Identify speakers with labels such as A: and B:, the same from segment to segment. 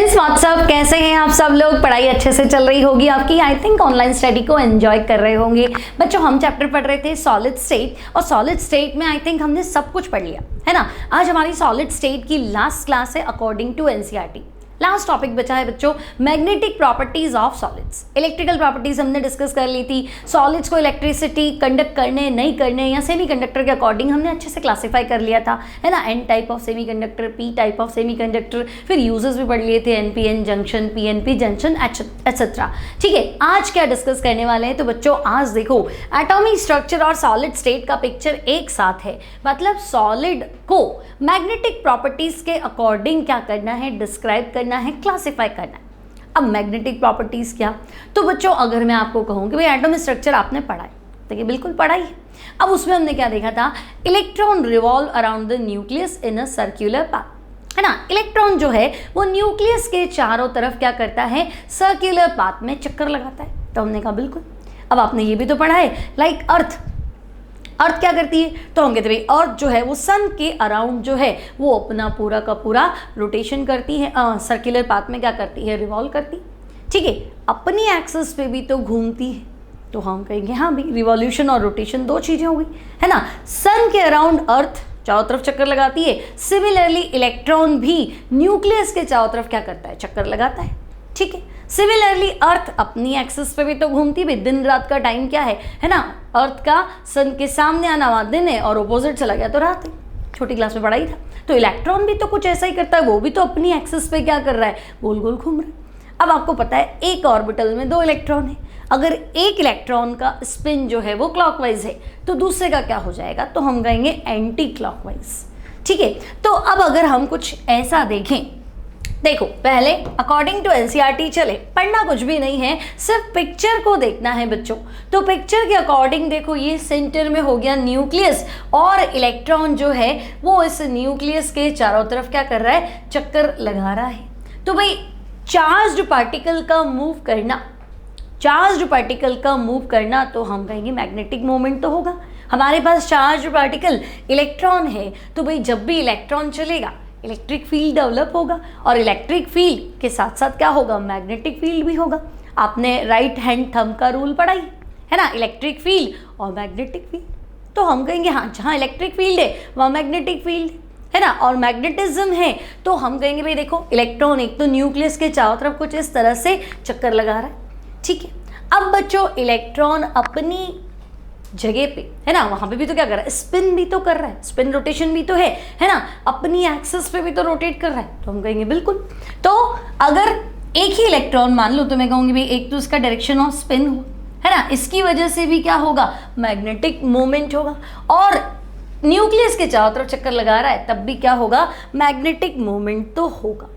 A: Friends WhatsApp, कैसे हैं आप सब लोग? पढ़ाई अच्छे से चल रही होगी आपकी। आई थिंक ऑनलाइन स्टडी को एंजॉय कर रहे होंगे। बच्चों, हम चैप्टर पढ़ रहे थे सॉलिड स्टेट, और सॉलिड स्टेट में आई थिंक हमने सब कुछ पढ़ लिया है ना। आज हमारी सॉलिड स्टेट की लास्ट क्लास है according to NCERT. Last topic बचा है बच्चों magnetic properties of solids. Electrical properties हमने डिस्कस कर ली थी। सॉलिड्स को इलेक्ट्रिसिटी कंडक्ट करने नहीं करने या सेमीकंडक्टर के अकॉर्डिंग हमने अच्छे से क्लासिफाई कर लिया था, है ना। N type of semiconductor, p type of semiconductor, फिर यूजेस भी पढ़ लिए थे, NPN junction, PNP junction etcetera. ठीक है, आज क्या डिस्कस करने वाले हैं? तो बच्चों आज देखो एटॉमिक स्ट्रक्चर और सॉलिड स्टेट का पिक्चर एक साथ है। मतलब सॉलिड को मैग्नेटिक प्रॉपर्टीज के अकॉर्डिंग क्या करना है, डिस्क्राइब करना है, क्लासिफाई करना है। अब मैग्नेटिक प्रॉपर्टीज क्या? तो बच्चों अगर मैं आपको कहूँ कि भाई एटॉमिक स्ट्रक्चर आपने पढ़ा है, देखिए बिल्कुल पढ़ा ही है। अब उसमें हमने क्या देखा था? Electron revolve around the nucleus in a circular path, है ना। इलेक्ट्रॉन जो है वो न्यूक्लियस के चारों तरफ क्या करता है? सर्क्यूलर पाथ में चक्कर लगाता है। तो हमने कहा बिल्कुल। अब आपने ये भी तो पढ़ा है, लाइक अर्थ क्या करती है? तो हम कहते हैं भाई अर्थ जो है वो सन के अराउंड जो है वो अपना पूरा का पूरा रोटेशन करती है, सर्कुलर पाथ में क्या करती है? रिवॉल्व करती। ठीक है, अपनी एक्सिस पे भी तो घूमती है। तो हम कहेंगे हाँ भाई, रिवॉल्यूशन और रोटेशन दो चीज़ें हो गई, है ना। सन के अराउंड अर्थ चारों तरफ चक्कर लगाती है। सिमिलरली इलेक्ट्रॉन भी न्यूक्लियस के चारों तरफ क्या करता है? चक्कर लगाता है। ठीक है, सिमिलरली अर्थ अपनी एक्सिस पे भी तो घूमती है। दिन रात का टाइम क्या है ना। अर्थ का सन के सामने आना वहाँ दिन है और ऑपोजिट चला गया तो रात है। छोटी क्लास में पढ़ा ही था। तो इलेक्ट्रॉन भी तो कुछ ऐसा ही करता है, वो भी तो अपनी एक्सिस पे क्या कर रहा है? गोल गोल घूम रहा है। अब आपको पता है एक ऑर्बिटल में दो इलेक्ट्रॉन है। अगर एक इलेक्ट्रॉन का स्पिन जो है वो क्लॉकवाइज है तो दूसरे का क्या हो जाएगा? तो हम कहेंगे एंटी क्लॉकवाइज। ठीक है, तो अब अगर हम कुछ ऐसा देखें, देखो पहले अकॉर्डिंग टू एनसीईआरटी चले, पढ़ना कुछ भी नहीं है, सिर्फ पिक्चर को देखना है बच्चों। तो पिक्चर के अकॉर्डिंग देखो, ये सेंटर में हो गया न्यूक्लियस और इलेक्ट्रॉन जो है वो इस न्यूक्लियस के चारों तरफ क्या कर रहा है? चक्कर लगा रहा है। तो भाई चार्ज्ड पार्टिकल का मूव करना तो हम कहेंगे मैग्नेटिक मोमेंट तो होगा। हमारे पास चार्ज्ड पार्टिकल इलेक्ट्रॉन है, तो भाई जब भी इलेक्ट्रॉन चलेगा इलेक्ट्रिक फील्ड डेवलप होगा, और इलेक्ट्रिक फील्ड के साथ साथ क्या होगा? मैग्नेटिक फील्ड भी होगा। आपने राइट हैंड थंब का रूल पढ़ाई है ना, इलेक्ट्रिक फील्ड और मैग्नेटिक फील्ड। तो हम कहेंगे हाँ, जहाँ इलेक्ट्रिक फील्ड है वहाँ मैग्नेटिक फील्ड है ना, और मैग्नेटिज्म है तो हम कहेंगे भाई देखो इलेक्ट्रॉन एक तो न्यूक्लियस के चारों तरफ कुछ इस तरह से चक्कर लगा रहा है। ठीक है, अब बच्चों इलेक्ट्रॉन अपनी जगह पे है ना, वहां पे भी तो क्या कर रहा है? स्पिन भी तो कर रहा है, स्पिन रोटेशन भी तो है ना, अपनी एक्सिस पे भी तो रोटेट कर रहा है। तो हम कहेंगे बिल्कुल। तो अगर एक ही इलेक्ट्रॉन मान लो तो मैं कहूंगी भाई एक तो इसका डायरेक्शन ऑफ स्पिन हो, है ना, इसकी वजह से भी क्या होगा? मैग्नेटिक मोमेंट होगा। और न्यूक्लियस के चारों तरफ चक्कर लगा रहा है तब भी क्या होगा? मैग्नेटिक मोमेंट तो होगा।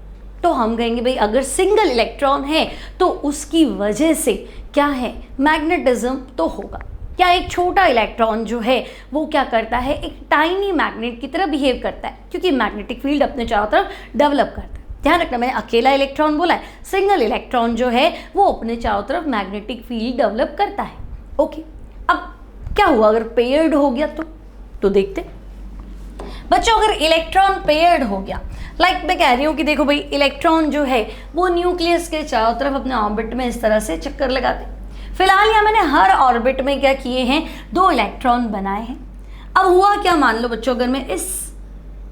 A: तो हम कहेंगे भाई अगर सिंगल इलेक्ट्रॉन है तो उसकी वजह से क्या है? मैग्नेटिज्म तो होगा। क्या एक छोटा इलेक्ट्रॉन जो है वो क्या करता है? एक टाइनी मैग्नेट की तरह बिहेव करता है, क्योंकि मैग्नेटिक फील्ड अपने चारों तरफ डेवलप करता है। ध्यान रखना, मैंने अकेला इलेक्ट्रॉन बोला है, सिंगल इलेक्ट्रॉन जो है वो अपने चारों तरफ मैग्नेटिक फील्ड डेवलप करता है। ओके, अब क्या हुआ अगर पेयर्ड हो गया? तो देखते बच्चों, अगर इलेक्ट्रॉन पेयर्ड हो गया, लाइक मैं कह रही हूँ कि देखो भाई इलेक्ट्रॉन जो है वो न्यूक्लियस के चारों तरफ अपने ऑर्बिट में इस तरह से चक्कर लगाते। फिलहाल यहाँ मैंने हर ऑर्बिट में क्या किए हैं? दो इलेक्ट्रॉन बनाए हैं। अब हुआ क्या? मान लो बच्चों अगर मैं इस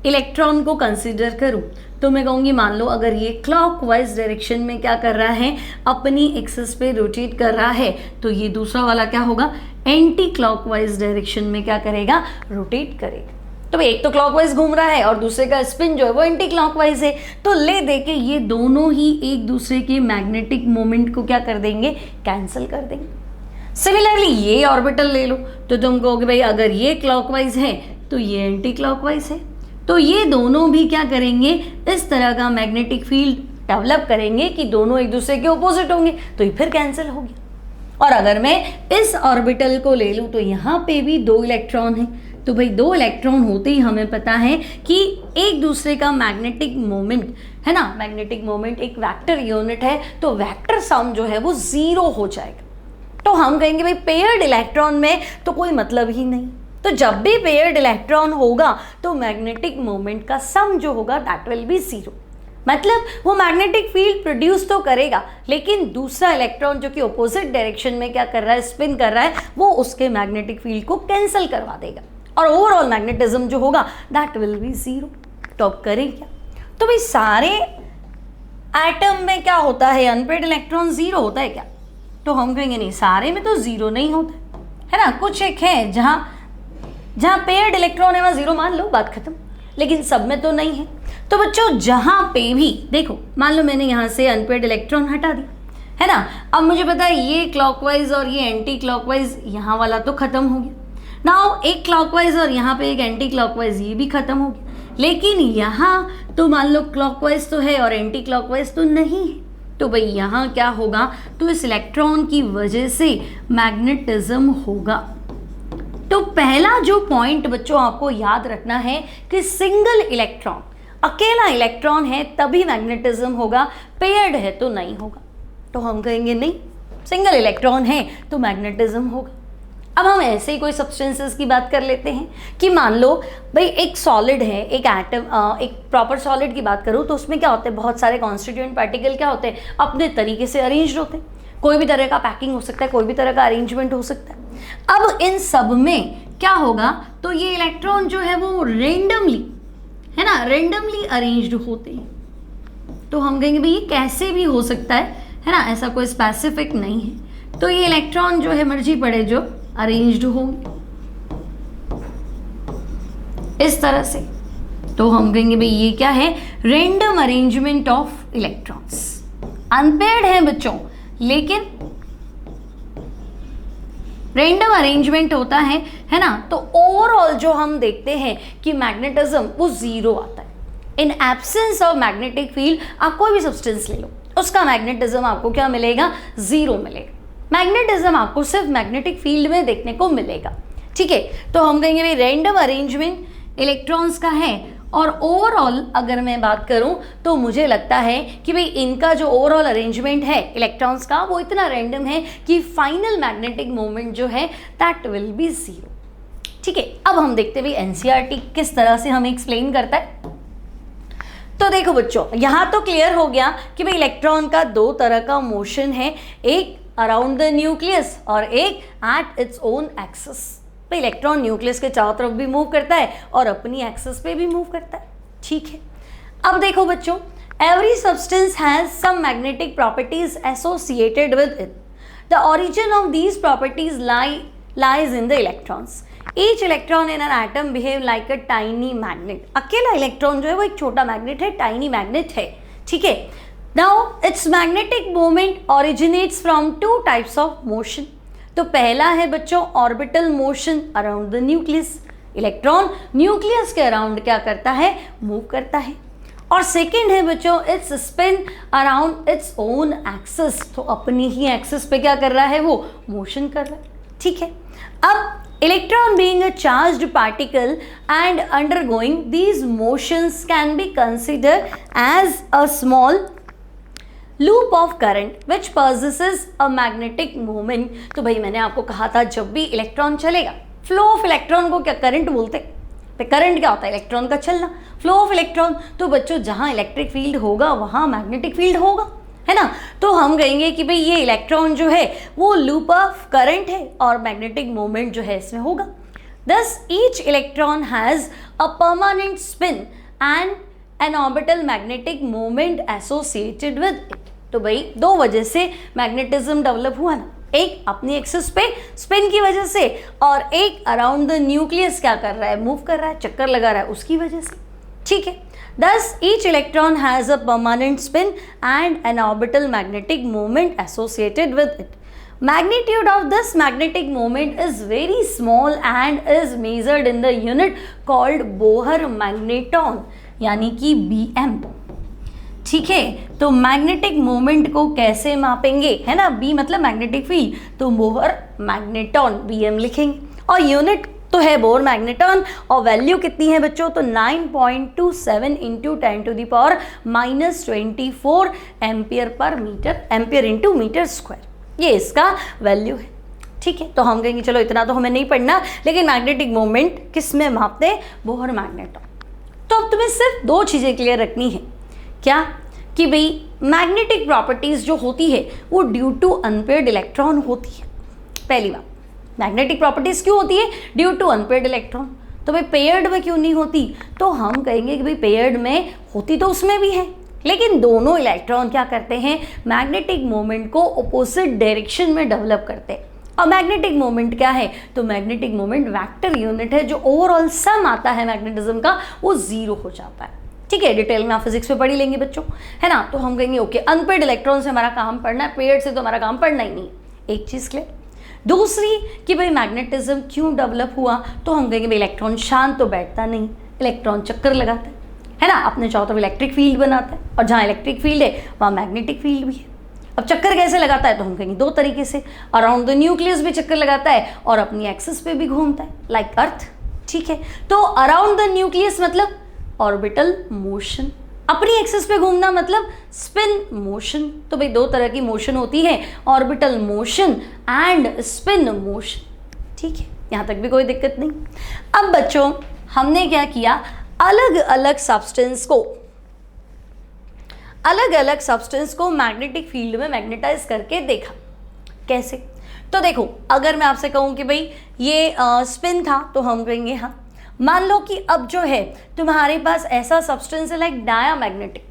A: इलेक्ट्रॉन को कंसीडर करूं तो मैं कहूँगी मान लो अगर ये क्लॉकवाइज डायरेक्शन में क्या कर रहा है? अपनी एक्सिस पे रोटेट कर रहा है, तो ये दूसरा वाला क्या होगा? एंटी क्लॉकवाइज डायरेक्शन में क्या करेगा? रोटेट करेगा। तो एक तो क्लॉकवाइज घूम रहा है और दूसरे का स्पिन जो है वो एंटी क्लॉकवाइज है, तो ले दे के ये दोनों ही एक दूसरे के मैग्नेटिक मोमेंट को क्या कर देंगे? कैंसिल कर देंगे। सिमिलरली ये ऑर्बिटल ले लो तो तुम कहोगे भाई अगर ये क्लॉकवाइज है तो ये एंटी क्लॉकवाइज है, तो ये दोनों भी क्या करेंगे? इस तरह का मैग्नेटिक फील्ड डेवलप करेंगे कि दोनों एक दूसरे के ऑपोजिट होंगे, तो ये फिर कैंसिल हो गया। और अगर मैं इस ऑर्बिटल को ले लूँ तो यहाँ पे भी दो इलेक्ट्रॉन है, तो भाई दो इलेक्ट्रॉन होते ही हमें पता है कि एक दूसरे का मैग्नेटिक मोमेंट है ना, मैग्नेटिक मोमेंट एक वेक्टर यूनिट है, तो वेक्टर सम जो है वो 0 हो जाएगा। तो हम कहेंगे भाई पेयर्ड इलेक्ट्रॉन में तो कोई मतलब ही नहीं। तो जब भी पेयर्ड इलेक्ट्रॉन होगा तो मैग्नेटिक मोमेंट का सम जो होगा दैट विल बी 0। मतलब वो मैग्नेटिक फील्ड प्रोड्यूस तो करेगा, लेकिन दूसरा इलेक्ट्रॉन जो कि ऑपोजिट डायरेक्शन में क्या कर रहा है, स्पिन कर रहा है, वो उसके मैग्नेटिक फील्ड को कैंसिल करवा देगा और ओवरऑल मैग्नेटिज्म जो होगा दैट विल बी जीरो। तो अब करें क्या? तो भाई सारे एटम में क्या होता है, अनपेयर्ड इलेक्ट्रॉन जीरो होता है क्या? तो हम कहेंगे नहीं, सारे में तो जीरो नहीं होता है ना, कुछ एक है जहां पेयर्ड इलेक्ट्रॉन है वहां जीरो मान लो, बात खत्म, लेकिन सब में तो नहीं है। तो बच्चों जहां पे भी देखो, मान लो मैंने यहां से अनपेयर्ड इलेक्ट्रॉन हटा दिया है ना, अब मुझे पता है ये क्लॉकवाइज और ये एंटी क्लॉकवाइज, यहाँ वाला तो खत्म हो गया। नाउ एक क्लॉकवाइज और यहाँ पे एक एंटी क्लॉकवाइज, ये भी खत्म हो गया। लेकिन यहाँ तो मान लो क्लॉकवाइज तो है और एंटी क्लॉकवाइज तो नहीं है, तो भाई यहाँ क्या होगा, तो इस इलेक्ट्रॉन की वजह से मैग्नेटिज्म होगा। तो पहला जो पॉइंट बच्चों आपको याद रखना है कि सिंगल इलेक्ट्रॉन, अकेला इलेक्ट्रॉन है तभी मैग्नेटिज्म होगा, पेयर्ड है तो नहीं होगा। तो हम कहेंगे नहीं, सिंगल इलेक्ट्रॉन है तो मैग्नेटिज्म होगा। अब हम ऐसे ही कोई सब्सटेंसेस की बात कर लेते हैं कि मान लो भाई एक सॉलिड है, एक एटम, एक प्रॉपर सॉलिड की बात करूँ तो उसमें क्या होते हैं, बहुत सारे कॉन्स्टिट्यूएंट पार्टिकल क्या होते हैं, अपने तरीके से अरेंज्ड होते हैं। कोई भी तरह का पैकिंग हो सकता है, कोई भी तरह का अरेंजमेंट हो सकता है। अब इन सब में क्या होगा, तो ये इलेक्ट्रॉन जो है वो रेंडमली, है ना, रेंडमली अरेंज्ड होते हैं। तो हम कहेंगे भाई ये कैसे भी हो सकता है ना, ऐसा कोई स्पेसिफिक नहीं है। तो ये इलेक्ट्रॉन जो है मर्जी पड़े जो अरेंज्ड होंगे इस तरह से। तो हम कहेंगे भाई ये क्या है, random arrangement of electrons. Unpaired है बच्चों, लेकिन रैंडम अरेंजमेंट होता है ना। तो ओवरऑल जो हम देखते हैं कि मैग्नेटिज्म वो जीरो आता है। In absence of magnetic field आप कोई भी सब्सटेंस ले लो, उसका मैग्नेटिज्म आपको क्या मिलेगा, जीरो मिलेगा। मैग्नेटिज्म आपको सिर्फ मैग्नेटिक फील्ड में देखने को मिलेगा, ठीक है। तो हम कहेंगे भाई रैंडम अरेंजमेंट इलेक्ट्रॉन्स का है। और ओवरऑल अगर मैं बात करूं तो मुझे लगता है कि भाई इनका जो ओवरऑल अरेंजमेंट है इलेक्ट्रॉन्स का वो इतना रैंडम है कि फाइनल मैग्नेटिक मोमेंट जो है दैट विल बी जीरो, ठीक है। अब हम देखते हैं एनसीईआरटी किस तरह से हमें एक्सप्लेन करता है। तो देखो बच्चों, यहाँ तो क्लियर हो गया कि भाई इलेक्ट्रॉन का दो तरह का मोशन है, एक अराउंड द न्यूक्लियस और एक एट इट्स ओन एक्सिस। भाई इलेक्ट्रॉन न्यूक्लियस के चारों तरफ भी मूव करता है और अपनी एक्सिस पे भी मूव करता है, ठीक है। अब देखो बच्चों, every substance has some magnetic properties associated with it. The origin of these properties lies in the electrons. Each electron in an atom behave like a tiny magnet. अकेला इलेक्ट्रॉन जो है वो एक छोटा मैग्नेट है, टाइनी मैग्नेट है, ठीक है। Now it's magnetic moment originates from two types of motion. तो पहला है बच्चों orbital motion around the nucleus. Electron nucleus के अराउंड क्या करता है, मूव करता है। और सेकेंड है बच्चों it's spin around its own axis. तो अपनी ही एक्सिस पे क्या कर रहा है, वो मोशन कर रहा है, ठीक है। अब electron being a charged particle and undergoing these motions can be considered as a small loop of current which possesses a magnetic moment. तो भाई मैंने आपको कहा था जब भी इलेक्ट्रॉन चलेगा, फ्लो ऑफ इलेक्ट्रॉन को क्या करंट बोलते हैं। तो करंट क्या होता है, इलेक्ट्रॉन का चलना, फ्लो ऑफ इलेक्ट्रॉन। तो बच्चों जहाँ इलेक्ट्रिक फील्ड होगा वहाँ मैग्नेटिक फील्ड होगा, है ना। तो हम कहेंगे कि भाई ये इलेक्ट्रॉन जो है वो लूप ऑफ करंट है और मैग्नेटिक मोमेंट जो है इसमें होगा। दस each electron has a permanent spin and N orbital magnetic moment associated with it. तो भाई दो वजह से मैग्नेटिज्म डेवलप हुआ ना, एक अपनी एक्सिस पे स्पिन की वजह से और एक अराउंड द न्यूक्लियस क्या कर रहा है, मूव कर रहा है, चक्कर लगा रहा है, उसकी वजह से, ठीक है। Thus each electron has a permanent spin and an orbital magnetic moment associated with it. Magnitude of this magnetic moment is very small and is measured in the unit called Bohr magneton, यानी कि BM, ठीक है। तो magnetic moment को कैसे मापेंगे, है ना, B मतलब मैग्नेटिक फील्ड, तो बोहर मैग्नेटॉन BM लिखेंगे और यूनिट तो है बोहर मैग्नेटॉन और वैल्यू कितनी है बच्चों, तो 9.27 into 10⁻⁻24 ampere per metre, ampere into metre square, ये इसका वैल्यू है, ठीक है। तो हम कहेंगे चलो इतना तो हमें नहीं पढ़ना, लेकिन मैग्नेटिक मोमेंट किस में मापते हैं, बोहर मैग्नेटॉन। तो अब तुम्हें सिर्फ दो चीज़ें क्लियर रखनी है क्या कि भाई मैग्नेटिक प्रॉपर्टीज जो होती है वो ड्यू टू अनपेयर्ड इलेक्ट्रॉन होती है। पहली बात, मैग्नेटिक प्रॉपर्टीज क्यों होती है? Due to unpaired electron. तो भाई पेयर्ड में क्यों नहीं होती? तो हम कहेंगे कि भाई पेयर्ड में होती तो उसमें भी है, लेकिन दोनों इलेक्ट्रॉन क्या करते हैं? मैग्नेटिक मोमेंट को ऑपोजिट डायरेक्शन में डेवलप करते हैं। और मैग्नेटिक मोमेंट क्या है? तो मैग्नेटिक मोमेंट वेक्टर यूनिट है, जो ओवरऑल सम आता है मैग्नेटिज्म का वो 0 हो जाता है। ठीक है, डिटेल में आप फिजिक्स में पढ़ी लेंगे बच्चों, है ना। तो हम कहेंगे ओके, अनपेयर्ड इलेक्ट्रॉन से हमारा काम पढ़ना है, पेयर्ड से तो हमारा काम पढ़ना ही नहीं। एक चीज़ क्लियर। दूसरी कि भाई मैग्नेटिज्म क्यों डेवलप हुआ? तो हम कहेंगे भाई इलेक्ट्रॉन शांत तो बैठता नहीं, इलेक्ट्रॉन चक्कर लगाता है ना, अपने चारों तरफ इलेक्ट्रिक फील्ड बनाता है, और जहाँ इलेक्ट्रिक फील्ड है वहाँ मैग्नेटिक फील्ड भी है। अब चक्कर कैसे लगाता है? तो हम कहेंगे 2 तरीके से, अराउंड द न्यूक्लियस भी चक्कर लगाता है और अपनी एक्सिस पे भी घूमता है, लाइक अर्थ। ठीक है, तो अराउंड द न्यूक्लियस मतलब ऑर्बिटल मोशन, अपनी एक्सिस पे घूमना मतलब स्पिन मोशन। तो भाई 2 तरह की मोशन होती है, orbital motion and spin motion. ठीक है, यहाँ तक भी कोई दिक्कत नहीं। अब बच्चों हमने क्या किया? अलग अलग सब्सटेंस को मैग्नेटिक फील्ड में मैग्नेटाइज करके देखा। कैसे? तो देखो, अगर मैं आपसे कहूँ कि भाई ये स्पिन था, तो हम कहेंगे हाँ। मान लो कि अब जो है तुम्हारे पास ऐसा सब्सटेंस है लाइक डायामैग्नेटिक।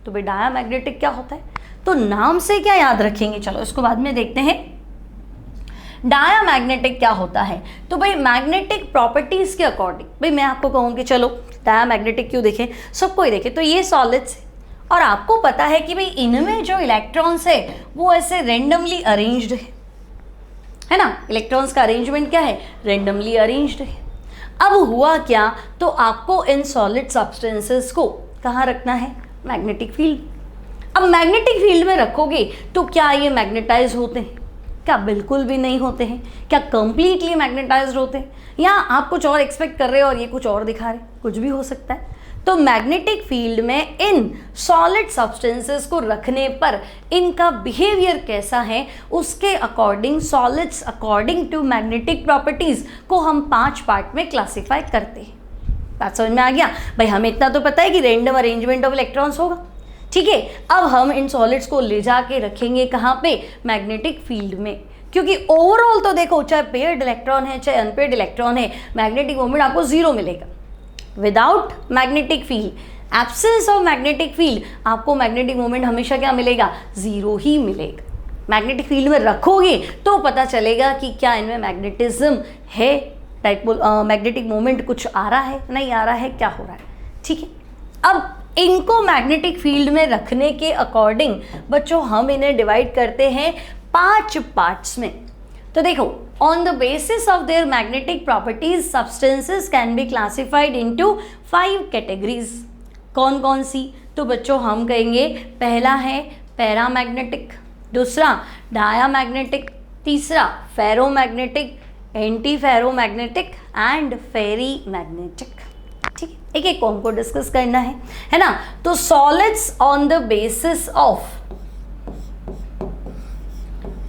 A: तो भाई डायामैग्नेटिक क्या होता है? तो नाम से क्या याद रखेंगे? चलो इसको बाद में देखते हैं। डायामैग्नेटिक क्या होता है? तो भाई मैग्नेटिक प्रॉपर्टीज के अकॉर्डिंग, भाई मैं आपको कहूँ कि चलो डायामैग्नेटिक क्यों देखें, सबको ही देखें, तो ये सॉलिड्स है और आपको पता है कि भाई इनमें जो इलेक्ट्रॉन्स है वो ऐसे रेंडमली अरेंज्ड है ना। इलेक्ट्रॉन्स का अरेंजमेंट क्या है? रेंडमली अरेंज्ड है। अब हुआ क्या? तो आपको इन सॉलिड सब्सटेंसेस को कहाँ रखना है? Magnetic field. अब मैग्नेटिक फील्ड में रखोगे तो क्या ये मैग्नेटाइज होते हैं? क्या बिल्कुल भी नहीं होते हैं। क्या कंप्लीटली मैग्नेटाइज्ड होते हैं, या आप कुछ और एक्सपेक्ट कर रहे हो और ये कुछ और दिखा रहे, कुछ भी हो सकता है। तो मैग्नेटिक फील्ड में इन सॉलिड सब्सटेंसेस को रखने पर इनका बिहेवियर कैसा है उसके according, solids according to magnetic properties को हम 5 पार्ट में क्लासिफाई करते हैं। बात समझ में आ गया? भाई हमें इतना तो पता है कि रैंडम अरेंजमेंट ऑफ इलेक्ट्रॉन्स होगा। ठीक है, अब हम इन सॉलिड्स को ले जाके रखेंगे कहाँ पे? मैग्नेटिक फील्ड में, क्योंकि ओवरऑल तो देखो चाहे पेयर्ड इलेक्ट्रॉन है चाहे अनपेयर्ड इलेक्ट्रॉन है, मैग्नेटिक मोमेंट आपको 0 मिलेगा। Without magnetic field, absence of magnetic field, आपको मैग्नेटिक मोमेंट हमेशा क्या मिलेगा? 0 ही मिलेगा। मैग्नेटिक फील्ड में रखोगे तो पता चलेगा कि क्या इनमें मैग्नेटिज्म है, मैग्नेटिक मोमेंट कुछ आ रहा है, नहीं आ रहा है, क्या हो रहा है। ठीक है, अब इनको मैग्नेटिक फील्ड में रखने के अकॉर्डिंग बच्चों हम इन्हें डिवाइड करते हैं 5 पार्ट्स में। तो देखो, on the basis of their magnetic properties substances can be classified into 5 categories. कौन कौन सी? तो बच्चों हम कहेंगे पहला है पैरामैग्नेटिक, दूसरा डायामैग्नेटिक, तीसरा ferromagnetic, anti ferromagnetic and ferri magnetic. ठीक है, एक एक को हमको डिस्कस करना है ना। तो solids on the basis of,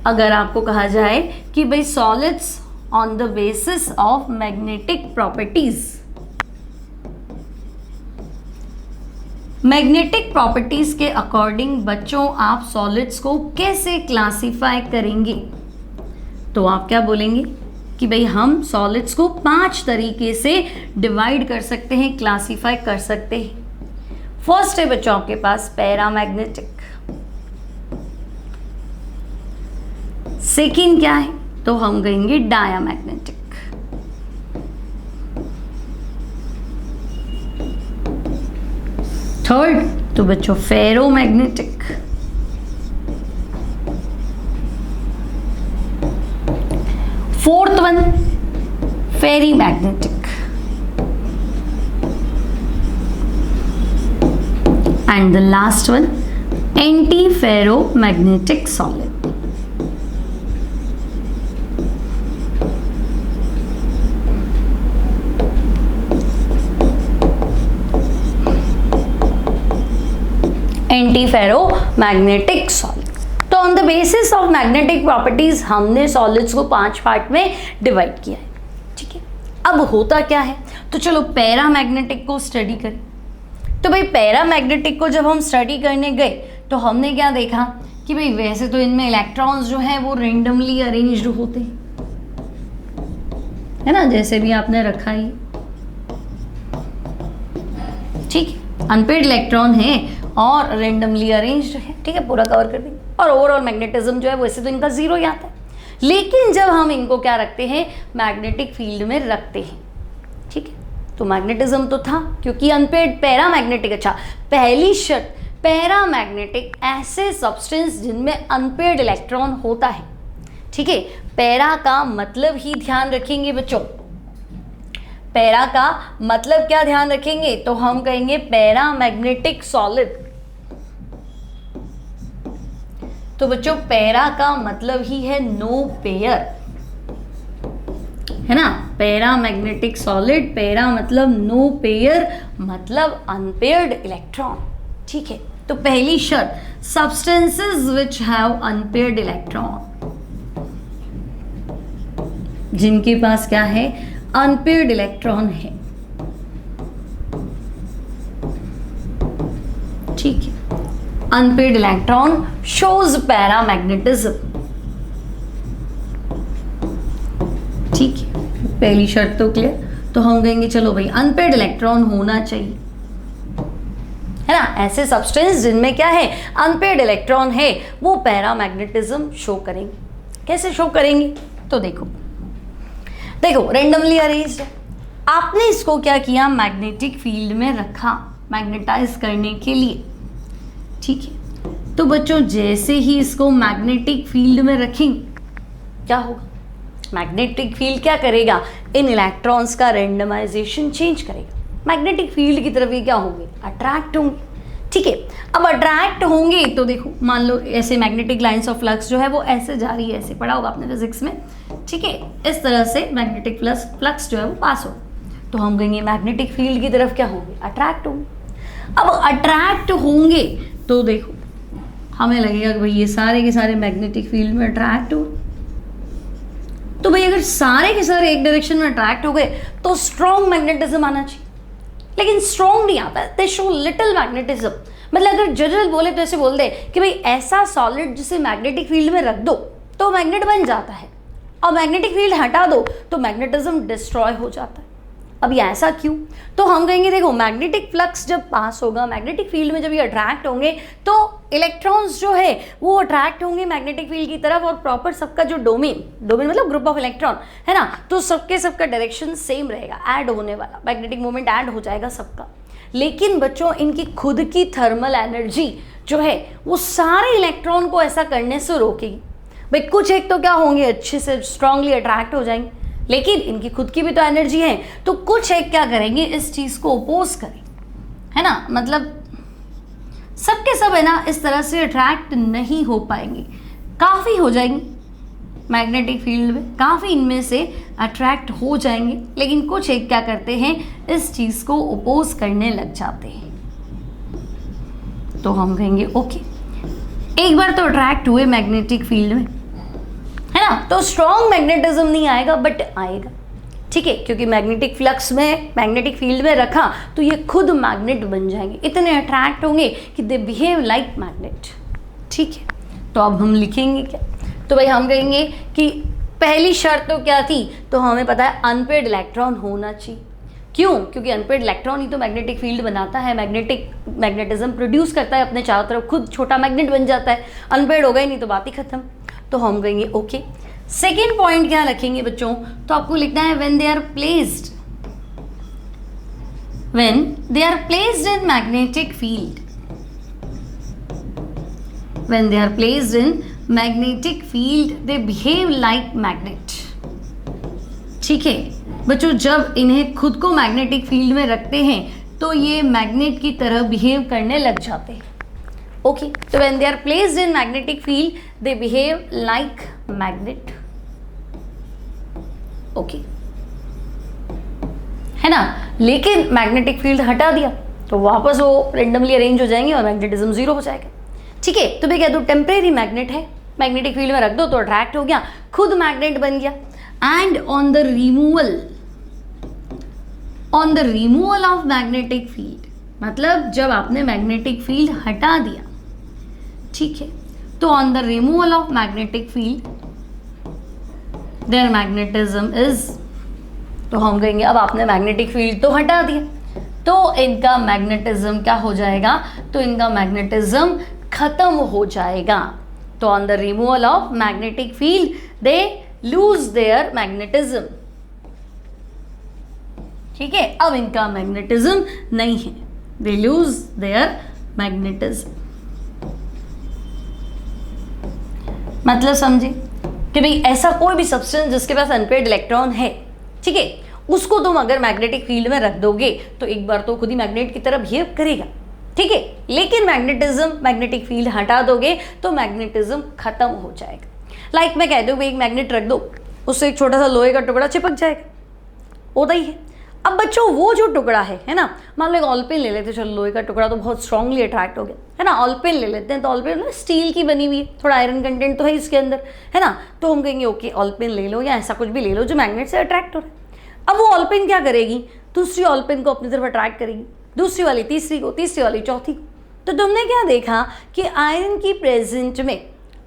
A: अगर आपको कहा जाए कि भाई solids on the basis of magnetic properties, magnetic properties के अकॉर्डिंग बच्चों आप सॉलिड्स को कैसे क्लासिफाई करेंगे? तो आप क्या बोलेंगे कि भाई हम सॉलिड्स को 5 तरीके से डिवाइड कर सकते हैं, क्लासिफाई कर सकते हैं। फर्स्ट है बच्चों आपके पास पैरामैग्नेटिक, सेकेंड क्या है? तो हम कहेंगे डायामैग्नेटिक, थर्ड तो बच्चों ferromagnetic, fourth one ferrimagnetic, and the last one anti ferromagnetic solid. Anti ferromagnetic solid. तो on the basis of magnetic properties हमने सॉलिड्स को 5 पार्ट में डिवाइड किया है। ठीक है, अब होता क्या है? तो चलो पैरामैग्नेटिक को स्टडी करें। तो भाई पैरामैग्नेटिक को जब हम स्टडी करने गए तो हमने क्या देखा कि भाई वैसे तो इनमें इलेक्ट्रॉन्स जो है वो रेंडमली अरेंज्ड होते हैं, है ना, जैसे भी आपने रखा ही, ठीक है, अनपेड इलेक्ट्रॉन है और रेंडमली अरेंज्ड है, ठीक है, पूरा कवर कर देंगे। और ओवरऑल मैग्नेटिज्म जो है वैसे तो इनका जीरो ही आता है, लेकिन जब हम इनको क्या रखते हैं, मैग्नेटिक फील्ड में रखते हैं, ठीक है, तो मैग्नेटिज्म तो था क्योंकि अनपेड पैरामैग्नेटिक। अच्छा, पहली शर्त, पैरामैग्नेटिक ऐसे सब्सटेंस जिनमें अनपेड इलेक्ट्रॉन होता है, ठीक है। पैरा का मतलब ही ध्यान रखेंगे बच्चों, पैरा का मतलब क्या ध्यान रखेंगे, तो हम कहेंगे पैरामैग्नेटिक सॉलिड। तो बच्चों पैरा का मतलब ही है नो पेयर, है ना, पैरामैग्नेटिक सॉलिड, पैरा मतलब नो पेयर, मतलब अनपेयर्ड इलेक्ट्रॉन, ठीक है। तो पहली शर्त, substances which have unpaired electron, जिनके पास क्या है, अनपेयर्ड इलेक्ट्रॉन है, ठीक है, अनपेयर्ड इलेक्ट्रॉन शोज पैरामैग्नेटिज्म, ठीक है। पहली शर्त तो क्लियर। तो हम कहेंगे चलो भाई अनपेयर्ड इलेक्ट्रॉन होना चाहिए, है ना, ऐसे सब्सटेंस जिनमें क्या है, अनपेयर्ड इलेक्ट्रॉन है, वो पैरामैग्नेटिज्म शो करेंगे। कैसे शो करेंगे, तो देखो रेंडमली अरेंज्ड है, आपने इसको क्या किया, मैग्नेटिक फील्ड में रखा मैग्नेटाइज करने के लिए, ठीक है। तो बच्चों जैसे ही इसको मैग्नेटिक फील्ड में रखेंगे क्या होगा, मैग्नेटिक फील्ड क्या करेगा, इन इलेक्ट्रॉन्स का रेंडमाइजेशन चेंज करेगा, मैग्नेटिक फील्ड की तरफ ये क्या होंगे, अट्रैक्ट होंगे, ठीक है। अब अट्रैक्ट होंगे तो देखो, मान लो ऐसे मैग्नेटिक लाइंस ऑफ फ्लक्स जो है वो ऐसे जा रही है, ऐसे पढ़ा होगा आपने फिजिक्स में, ठीक है, इस तरह से मैग्नेटिक फ्लक्स जो है वो पास हो, तो हम कहेंगे मैग्नेटिक फील्ड की तरफ क्या होंगे, अट्रैक्ट होंगे। अब अट्रैक्ट होंगे तो देखो हमें लगेगा कि भाई ये सारे के सारे मैग्नेटिक फील्ड में अट्रैक्ट हो, तो भाई अगर सारे के सारे एक डायरेक्शन में अट्रैक्ट हो गए तो स्ट्रॉन्ग मैग्नेटिज्म आना चाहिए, लेकिन स्ट्रॉन्ग नहीं आता, दे शो लिटिल मैग्नेटिज्म। मतलब अगर जनरल बोले तो ऐसे बोल दे कि भाई ऐसा सॉलिड जिसे मैग्नेटिक फील्ड में रख दो तो मैग्नेट बन जाता है, और मैग्नेटिक फील्ड हटा दो तो मैग्नेटिज्म डिस्ट्रॉय हो जाता है। अब ये ऐसा क्यों, तो हम कहेंगे देखो मतलब फ्लक्स जब पास होगा मैग्नेटिक फील्ड में, जब ये अट्रैक्ट होंगे तो इलेक्ट्रॉन्स जो है वो अट्रैक्ट होंगे मैग्नेटिक फील्ड की तरफ, और प्रॉपर सबका जो डोमेन मतलब ग्रुप ऑफ इलेक्ट्रॉन है ना, तो सबका डायरेक्शन सेम रहेगा, ऐड होने वाला मैग्नेटिक मोमेंट ऐड हो जाएगा सबका। लेकिन बच्चों इनकी खुद की थर्मल एनर्जी जो है वो सारे इलेक्ट्रॉन को ऐसा करने से रोकेगी। भाई कुछ एक तो क्या होंगे, अच्छे से स्ट्रांगली अट्रैक्ट हो जाएंगे, लेकिन इनकी खुद की भी तो एनर्जी है, तो कुछ एक क्या करेंगे, इस चीज़ को ओपोज करें, है ना, मतलब सबके सब है ना इस तरह से अट्रैक्ट नहीं हो पाएंगे, काफ़ी हो जाएंगे मैग्नेटिक फील्ड में, काफ़ी इनमें से अट्रैक्ट हो जाएंगे, लेकिन कुछ एक क्या करते हैं, इस चीज़ को ओपोज करने लग जाते हैं। तो हम कहेंगे ओके, एक बार तो अट्रैक्ट हुए मैग्नेटिक फील्ड में, है ना, तो स्ट्रॉन्ग मैग्नेटिज्म नहीं आएगा बट आएगा, ठीक है, क्योंकि मैग्नेटिक फ्लक्स में मैग्नेटिक फील्ड में रखा तो ये खुद मैग्नेट बन जाएंगे, इतने अट्रैक्ट होंगे कि दे बिहेव लाइक मैग्नेट, ठीक है। तो अब हम लिखेंगे क्या, तो भाई हम कहेंगे कि पहली शर्त तो क्या थी, तो हमें पता है अनपेड इलेक्ट्रॉन होना चाहिए। क्यों, क्योंकि अनपेड इलेक्ट्रॉन ही तो मैग्नेटिक फील्ड बनाता है, मैग्नेटिज्म प्रोड्यूस करता है अपने चारों तरफ, खुद छोटा मैग्नेट बन जाता है, अनपेड हो गए नहीं तो बात ही खत्म। तो हम कहेंगे ओके। सेकेंड पॉइंट क्या रखेंगे बच्चों, तो आपको लिखना है when they are placed in magnetic field, when they are placed in magnetic field they behave like magnet, ठीक है बच्चों, जब इन्हें खुद को मैग्नेटिक फील्ड में रखते हैं तो ये मैग्नेट की तरह बिहेव करने लग जाते हैं। ओके, तो when they are placed in magnetic field they behave like magnet, okay, है ना। लेकिन मैग्नेटिक फील्ड हटा दिया तो वापस वो रेंडमली अरेंज हो जाएंगे और मैग्नेटिज्म जीरो हो जाएगा, ठीक है। तो मैं कह दूँ टेम्परेरी मैग्नेट है, मैग्नेटिक फील्ड में रख दो तो अट्रैक्ट हो गया, खुद मैग्नेट बन गया, and on the removal of magnetic field मतलब जब आपने मैग्नेटिक फील्ड हटा दिया, ठीक है, तो on the removal of magnetic field their magnetism is, तो हम कहेंगे अब आपने मैग्नेटिक फील्ड तो हटा दिया, तो इनका मैग्नेटिज्म क्या हो जाएगा, तो इनका मैग्नेटिज्म खत्म हो जाएगा। तो on the removal of magnetic field they lose their magnetism, ठीक है, अब इनका मैग्नेटिज्म नहीं है, दे लूज देयर मैग्नेटिज्म। मतलब समझे कि भाई ऐसा कोई भी सब्सटेंस जिसके पास अनपेयर्ड इलेक्ट्रॉन है, ठीक है, उसको तुम अगर मैग्नेटिक फील्ड में रख दोगे तो एक बार तो खुद ही मैग्नेट की तरह बिहेव करेगा, ठीक है, लेकिन मैग्नेटिक फील्ड हटा दोगे तो मैग्नेटिज्म खत्म हो जाएगा। लाइक मैं कह दूँ भाई एक मैग्नेट रख दो, उससे एक छोटा सा लोहे का टुकड़ा चिपक जाएगा, होता ही है। अब बच्चों वो जो टुकड़ा है ना, मान लो एक ऑल पेन ले लेते हैं, चलो लोहे का टुकड़ा तो बहुत स्ट्रांगली अट्रैक्ट हो गया है ना, ऑल पेन ले लेते हैं, तो ऑल पेन स्टील की बनी हुई है, थोड़ा आयरन कंटेंट तो है इसके अंदर, है ना, तो हम कहेंगे ओके ऑल पेन ले लो या ऐसा कुछ भी ले लो जो मैग्नेट से अट्रैक्ट हो रहा है। अब वो ऑल पेन क्या करेगी, दूसरी ऑल पेन को अपनी तरफ अट्रैक्ट करेगी, दूसरी वाली तीसरी को, तीसरी वाली चौथी को। तो तुमने क्या देखा कि आयरन की प्रेजेंट में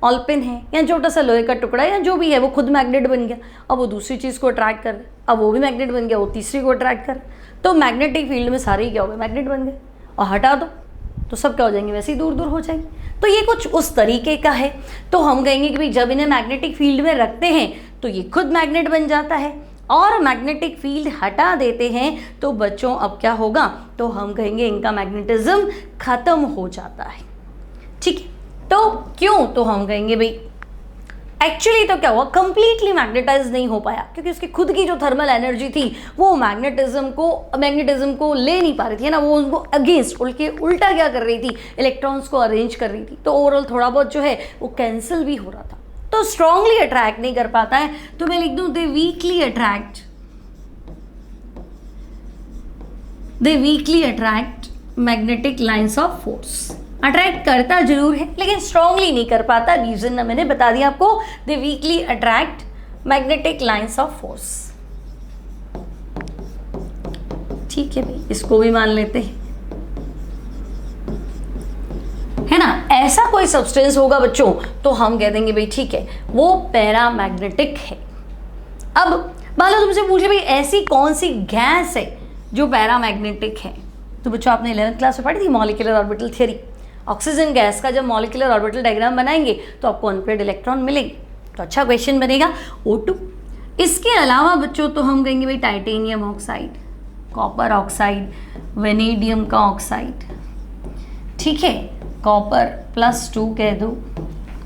A: ऑल पेन है या छोटा सा लोहे का टुकड़ा या जो भी है वो खुद मैग्नेट बन गया, अब वो दूसरी चीज़ को अट्रैक्ट कर रहा है, अब वो भी मैग्नेट बन गया, वो तीसरी को अट्रैक्ट कर, तो मैग्नेटिक फील्ड में सारे ही क्या हो गए, मैग्नेट बन गए, और हटा दो तो सब क्या हो जाएंगे, वैसे ही दूर दूर हो जाएंगे। तो ये कुछ उस तरीके का है। तो हम कहेंगे कि भाई जब इन्हें मैग्नेटिक फील्ड में रखते हैं तो ये खुद मैग्नेट बन जाता है, और मैग्नेटिक फील्ड हटा देते हैं तो बच्चों अब क्या होगा, तो हम कहेंगे इनका मैग्नेटिज्म खत्म हो जाता है, ठीक है। तो क्यों, तो हम कहेंगे भाई एक्चुअली तो क्या हुआ, कंप्लीटली मैग्नेटाइज नहीं हो पाया क्योंकि उसकी खुद की जो थर्मल एनर्जी थी वो मैग्नेटिज्म को ले नहीं पा रही थी, है ना, वो उनको अगेंस्ट उल्टा क्या कर रही थी, इलेक्ट्रॉन्स को अरेंज कर रही थी, तो ओवरऑल थोड़ा बहुत जो है वो कैंसिल भी हो रहा था, तो स्ट्रांगली अट्रैक्ट नहीं कर पाता है। तो मैं लिख दूं they weakly attract magnetic lines of force. Attract करता जरूर है लेकिन स्ट्रांगली नहीं कर पाता, रीजन ना मैंने बता दिया आपको, they weakly attract magnetic lines of force, ठीक है भाई, इसको भी मान लेते हैं, है ना। ऐसा कोई सब्सटेंस होगा बच्चों तो हम कह देंगे भाई ठीक है वो पैरामैग्नेटिक है। अब मान लो तुमसे पूछे भाई ऐसी कौन सी गैस है जो पैरामैग्नेटिक है, तो बच्चों आपने 11th क्लास में पढ़ी थी molecular orbital theory. Oxygen gas का जब मॉलिक्यूलर ऑर्बिटल डायग्राम बनाएंगे तो आपको अनपेयर्ड इलेक्ट्रॉन मिलेंगे, तो अच्छा क्वेश्चन बनेगा O2। इसके अलावा बच्चों तो हम कहेंगे भाई titanium oxide, copper oxide, vanadium का ऑक्साइड, ठीक है, कॉपर +2 कह दो,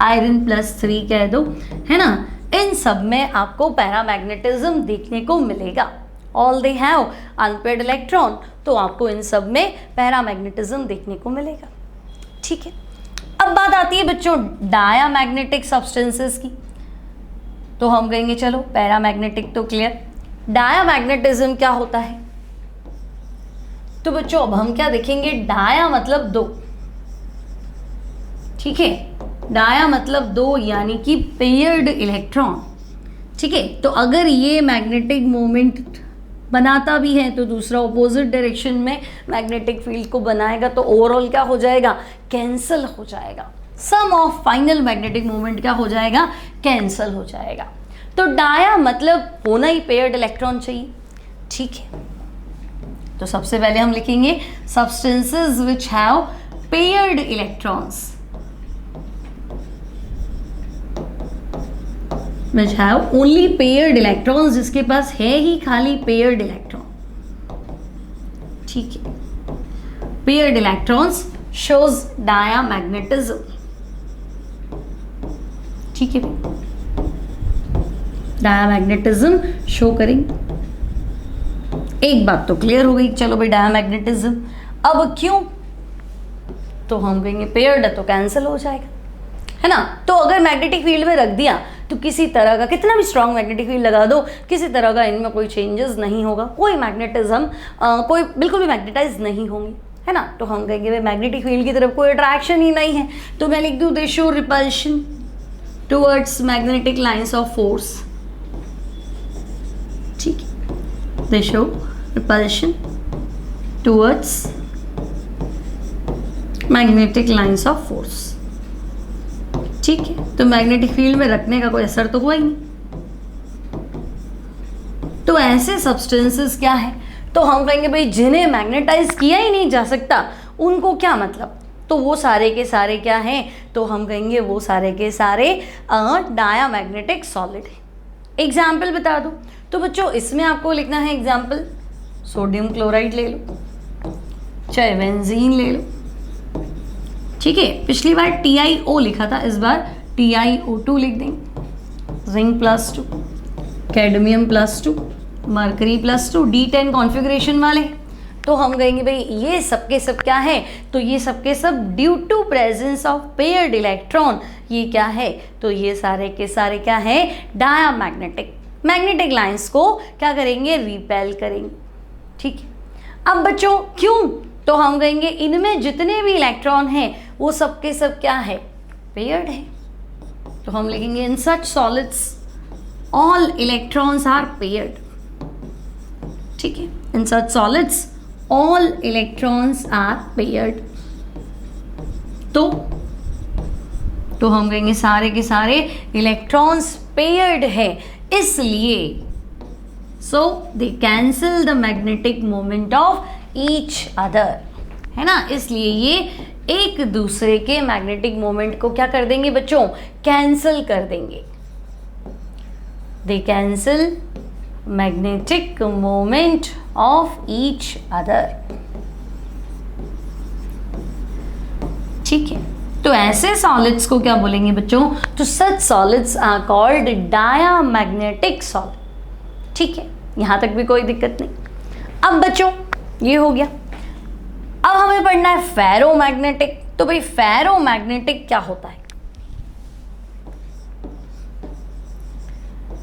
A: आयरन +3 कह दो, है ना, इन सब में आपको पैरामैग्नेटिज्म देखने को मिलेगा। All they have unpaired electron, तो आपको इन सब में पैरामैग्नेटिज्म देखने को मिलेगा, ठीक है। अब बात आती है बच्चों डायामैग्नेटिक सब्सटेंसेस की, तो हम कहेंगे चलो पैरामैग्नेटिक तो क्लियर, डायामैग्नेटिज्म क्या होता है, तो बच्चों अब हम क्या देखेंगे, डाया मतलब दो, ठीक है, डाया मतलब दो यानी कि पेयर्ड इलेक्ट्रॉन, ठीक है। तो अगर ये मैग्नेटिक मोमेंट बनाता भी है तो दूसरा ऑपोजिट डायरेक्शन में मैग्नेटिक फील्ड को बनाएगा, तो ओवरऑल क्या हो जाएगा, कैंसल हो जाएगा, सम ऑफ फाइनल मैग्नेटिक मोमेंट क्या हो जाएगा, कैंसल हो जाएगा। तो डाया मतलब होना ही पेयर्ड इलेक्ट्रॉन चाहिए, ठीक है। तो सबसे पहले हम लिखेंगे substances which have paired electrons, which have only paired electrons, जिसके पास है ही खाली paired electron, ठीक है, paired electrons shows diamagnetism, ठीक है, डायामैग्नेटिज्म शो करेंगे। एक बात तो क्लियर हो गई, चलो भाई डायामैग्नेटिज्म, अब क्यों, तो हम कहेंगे पेयर्ड है तो कैंसिल हो जाएगा, है ना। तो अगर मैग्नेटिक फील्ड में रख दिया तो किसी तरह का कितना भी स्ट्रॉन्ग मैग्नेटिक फील्ड लगा दो, किसी तरह का इनमें कोई चेंजेस नहीं होगा, कोई मैग्नेटिज्म कोई बिल्कुल भी मैग्नेटाइज नहीं होंगी, है ना। तो हम कहेंगे भाई मैग्नेटिक फील्ड की तरफ कोई अट्रैक्शन ही नहीं है, तो मैं लिख दूँ दे show repulsion towards magnetic lines of force, ठीक है, दे show repulsion towards magnetic lines of force. ठीक है, तो मैग्नेटिक फील्ड में रखने का कोई असर तो हुआ ही नहीं। तो ऐसे सब्सटेंसेस क्या है, तो हम कहेंगे भाई जिन्हें मैग्नेटाइज किया ही नहीं जा सकता उनको क्या मतलब, तो वो सारे के सारे क्या हैं, तो हम कहेंगे वो सारे के सारे डायामैग्नेटिक सॉलिड है। एग्जाम्पल बता दो, तो बच्चों इसमें आपको लिखना है एग्जाम्पल, सोडियम क्लोराइड ले लो, चाहे बेंजीन ले लो। ठीक है, पिछली बार TiO लिखा था, इस बार TiO2 लिख देंगे। Zinc +2, cadmium +2, mercury +2, D10 configuration वाले। तो हम कहेंगे भाई ये सब के सब क्या है, तो ये सब के सब due to presence of paired electron, ये क्या है, तो ये सारे के सारे क्या है, डायामैग्नेटिक, मैग्नेटिक लाइंस को क्या करेंगे, रिपेल करेंगे। ठीक है, अब बच्चों क्यों, तो हम कहेंगे इनमें जितने भी इलेक्ट्रॉन हैं वो सब के सब क्या है, पेयर्ड है। तो हम लिखेंगे in such solids all electrons are paired. ठीक है, in such solids all electrons are paired. तो हम कहेंगे सारे के सारे इलेक्ट्रॉन्स पेयर्ड है, इसलिए so they cancel the magnetic moment of each other, है ना, इसलिए ये एक दूसरे के मैग्नेटिक मोमेंट को क्या कर देंगे बच्चों, कैंसिल कर देंगे। They cancel magnetic moment of each other. ठीक है, तो ऐसे सॉलिड्स को क्या बोलेंगे बच्चों, तो such solids are called diamagnetic solid. ठीक है, यहां तक भी कोई दिक्कत नहीं। अब बच्चों ये हो गया, अब हमें पढ़ना है फेरोमैग्नेटिक। तो भाई फेरोमैग्नेटिक क्या होता है,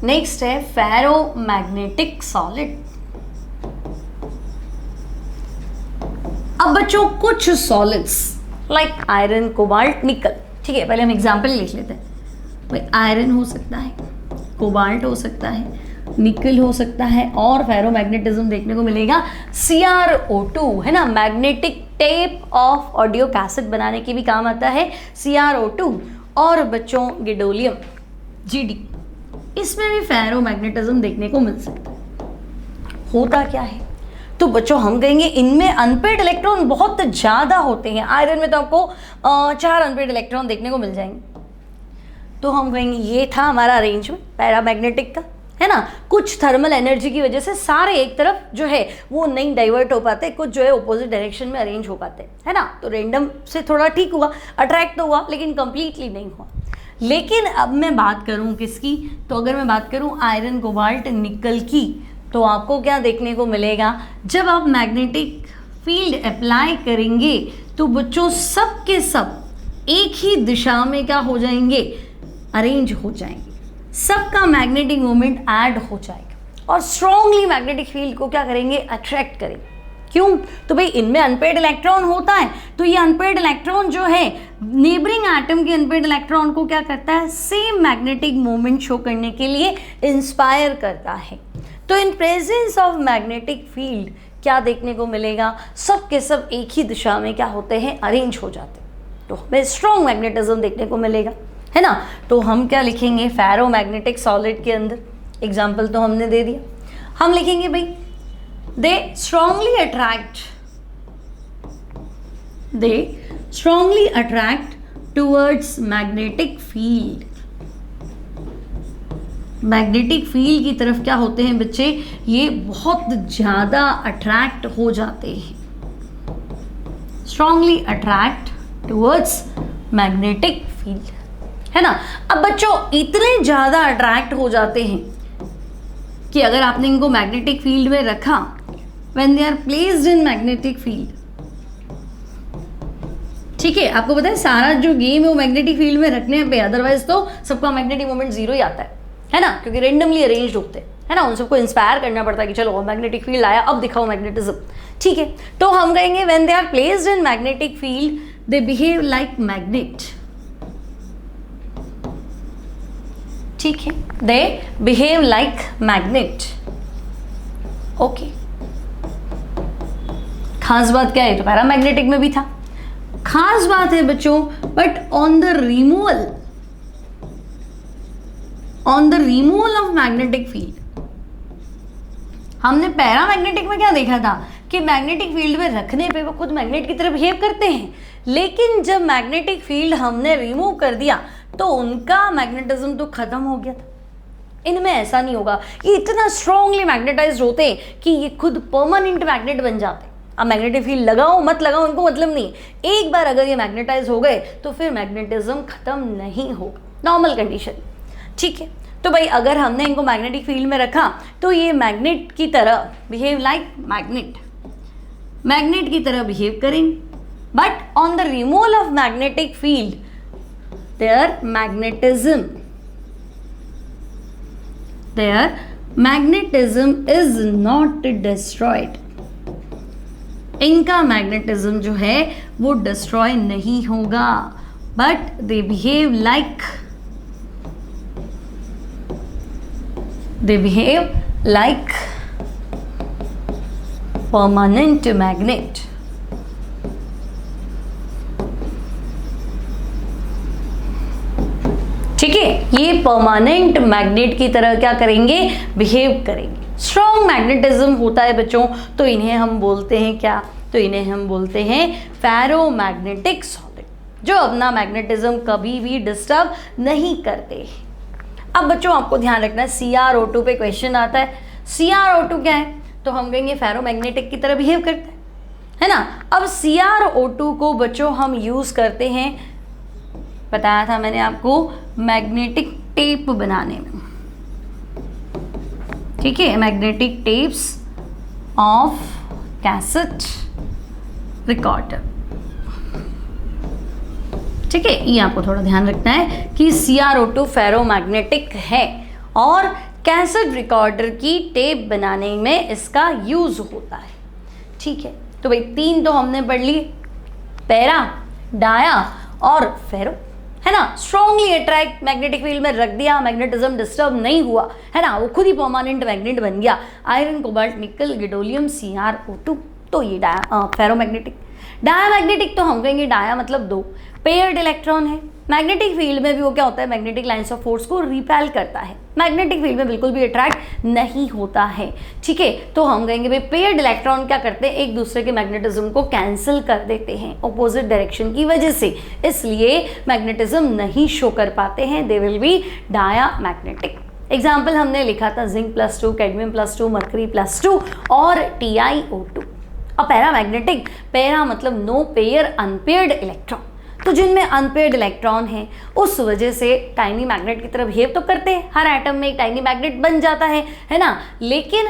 A: नेक्स्ट है फेरोमैग्नेटिक सॉलिड। अब बच्चों कुछ सॉलिड्स लाइक आयरन, कोबाल्ट, निकल, ठीक है, पहले हम एग्जांपल लिख लेते हैं। भाई आयरन हो सकता है, कोबाल्ट हो सकता है, निकल हो सकता है, और फेरोमैग्नेटिज्म देखने को मिलेगा CrO2, है ना, magnetic tape of audio cassette बनाने के भी काम आता है CrO2। और बच्चों गिडोलियम, GD, इसमें भी फेरोमैग्नेटिज्म देखने को मिल सकता है। होता क्या है, तो बच्चों हम कहेंगे इनमें अनपेड इलेक्ट्रॉन बहुत ज़्यादा होते हैं। आयरन में तो आपको 4 अनपेड इलेक्ट्रॉन देखने को मिल जाएंगे। तो हम कहेंगे ये था हमारा अरेंजमेंट पैरामैग्नेटिक का, है ना। कुछ थर्मल एनर्जी की वजह से सारे एक तरफ जो है वो नहीं डाइवर्ट हो पाते, कुछ जो है ऑपोजिट डायरेक्शन में अरेंज हो पाते, है ना। तो रेंडम से थोड़ा ठीक हुआ, अट्रैक्ट तो हुआ, लेकिन कंप्लीटली नहीं हुआ। लेकिन अब मैं बात करूं किसकी, तो अगर मैं बात करूं आयरन, कोबाल्ट, निकल की, तो आपको क्या देखने को मिलेगा, जब आप मैग्नेटिक फील्ड अप्लाई करेंगे तो बच्चों सब के सब एक ही दिशा में क्या हो जाएंगे, अरेंज हो जाएंगे, सबका मैग्नेटिक मोमेंट ऐड हो जाएगा और स्ट्रॉन्गली मैग्नेटिक फील्ड को क्या करेंगे, अट्रैक्ट करेंगे। क्यों, तो भाई इनमें अनपेड इलेक्ट्रॉन होता है, तो ये अनपेड इलेक्ट्रॉन जो है नेबरिंग एटम के अनपेड इलेक्ट्रॉन को क्या करता है, सेम मैग्नेटिक मोमेंट शो करने के लिए इंस्पायर करता है। तो in presence of magnetic field क्या देखने को मिलेगा, सब के सब एक ही दिशा में क्या होते हैं, अरेंज हो जाते हैं। तो हमें स्ट्रॉन्ग मैग्नेटिज्म देखने को मिलेगा, है ना। तो हम क्या लिखेंगे फेरोमैग्नेटिक सॉलिड के अंदर, एग्जाम्पल तो हमने दे दिया, हम लिखेंगे भाई they strongly attract towards magnetic field। Magnetic field की तरफ क्या होते हैं बच्चे, ये बहुत ज़्यादा अट्रैक्ट हो जाते हैं, strongly attract towards magnetic field, है ना। अब बच्चों इतने ज़्यादा अट्रैक्ट हो जाते हैं कि अगर आपने इनको मैग्नेटिक फील्ड में रखा, when they are placed in magnetic field, ठीक है, आपको पता है सारा जो गेम है वो मैग्नेटिक फील्ड में रखने पे, अदरवाइज तो सबका मैग्नेटिक मोमेंट 0 ही आता है ना, क्योंकि रेंडमली अरेंज होते हैं, है ना। उन सबको इंस्पायर करना पड़ता है कि चलो मैग्नेटिक फील्ड आया, अब दिखाओ मैग्नेटिज्म, ठीक है। तो हम कहेंगे when they are placed in magnetic field they behave like magnet, ठीक है, they behave like magnet, okay. खास बात क्या है, तो पैरामैग्नेटिक में भी था। खास बात है बच्चों, but on the removal of magnetic field, हमने पैरामैग्नेटिक में क्या देखा था कि मैग्नेटिक फील्ड में रखने पे वो खुद मैग्नेट की तरह बिहेव करते हैं, लेकिन जब मैग्नेटिक फील्ड हमने रिमूव कर दिया तो उनका मैग्नेटिज्म तो खत्म हो गया था। इनमें ऐसा नहीं होगा, ये इतना स्ट्रांगली मैग्नेटाइज्ड होते हैं कि ये खुद परमानेंट मैग्नेट बन जाते हैं। अब मैग्नेटिक फील्ड लगाओ मत लगाओ उनको मतलब नहीं, एक बार अगर ये मैग्नेटाइज हो गए तो फिर मैग्नेटिज्म खत्म नहीं होगा, नॉर्मल कंडीशन। ठीक है, तो भाई अगर हमने इनको मैग्नेटिक फील्ड में रखा तो ये मैग्नेट की तरह बिहेव लाइक मैग्नेट की तरह बिहेव करेंगे, but on the removal of magnetic field their magnetism is not destroyed. इनका मैग्नेटिज्म जो है वो डिस्ट्रॉय नहीं होगा, but they behave like permanent magnet. ठीक है, ये परमानेंट मैग्नेट की तरह क्या करेंगे, बिहेव करेंगे। स्ट्रॉन्ग मैग्नेटिज्म होता है बच्चों, तो इन्हें हम बोलते हैं क्या, तो इन्हें हम बोलते हैं फेरोमैग्नेटिक सॉलिड, जो अपना मैग्नेटिज्म कभी भी डिस्टर्ब नहीं करते। अब बच्चों आपको ध्यान रखना है, CrO2 पे क्वेश्चन आता है। CrO2 क्या है, तो हम कहेंगे फेरोमैग्नेटिक की तरह बिहेव करते हैं, है ना। अब CrO2 को बच्चों हम यूज करते हैं, बताया था मैंने आपको, मैग्नेटिक टेप बनाने में। ठीक है, magnetic tapes of cassette recorder. ठीक है, ये आपको थोड़ा ध्यान रखना है कि CrO2 फेरोमैग्नेटिक है और कैसेट रिकॉर्डर की टेप बनाने में इसका यूज होता है। ठीक है, तो भाई 3 तो हमने पढ़ लिए, पैरा, डाया और फेरो, है ना। स्ट्रांगली अट्रैक्ट मैग्नेटिक फील्ड में रख दिया, मैग्नेटिज्म डिस्टर्ब नहीं हुआ, है ना, वो खुद ही परमानेंट मैग्नेट बन गया। आयरन, कोबाल्ट, निकल, गैडोलियम, CrO2, तो ये फेरोमैग्नेटिक। डायामैग्नेटिक तो हम कहेंगे डाया मतलब 2 पेयर्ड इलेक्ट्रॉन है। मैग्नेटिक फील्ड में भी वो क्या होता है, मैग्नेटिक लाइंस ऑफ फोर्स को रिपेल करता है, मैग्नेटिक फील्ड में बिल्कुल भी अट्रैक्ट नहीं होता है। ठीक है, तो हम कहेंगे भाई पेयर्ड इलेक्ट्रॉन क्या करते हैं, एक दूसरे के मैग्नेटिज्म को कैंसिल कर देते हैं ऑपोजिट डायरेक्शन की वजह से, इसलिए मैग्नेटिज्म नहीं शो कर पाते हैं, they will be diamagnetic. Example हमने लिखा था जिंक +2, कैडमियम +2, मरकरी +2 और TiO2। अब पैरामैग्नेटिक, पैरा मतलब नो पेयर, अनपेयर्ड इलेक्ट्रॉन, तो जिनमें अनपेयर्ड इलेक्ट्रॉन है उस वजह से टाइनी मैग्नेट की तरह बिहेव तो करते हैं, हर एटम में एक टाइनी मैग्नेट बन जाता है ना। लेकिन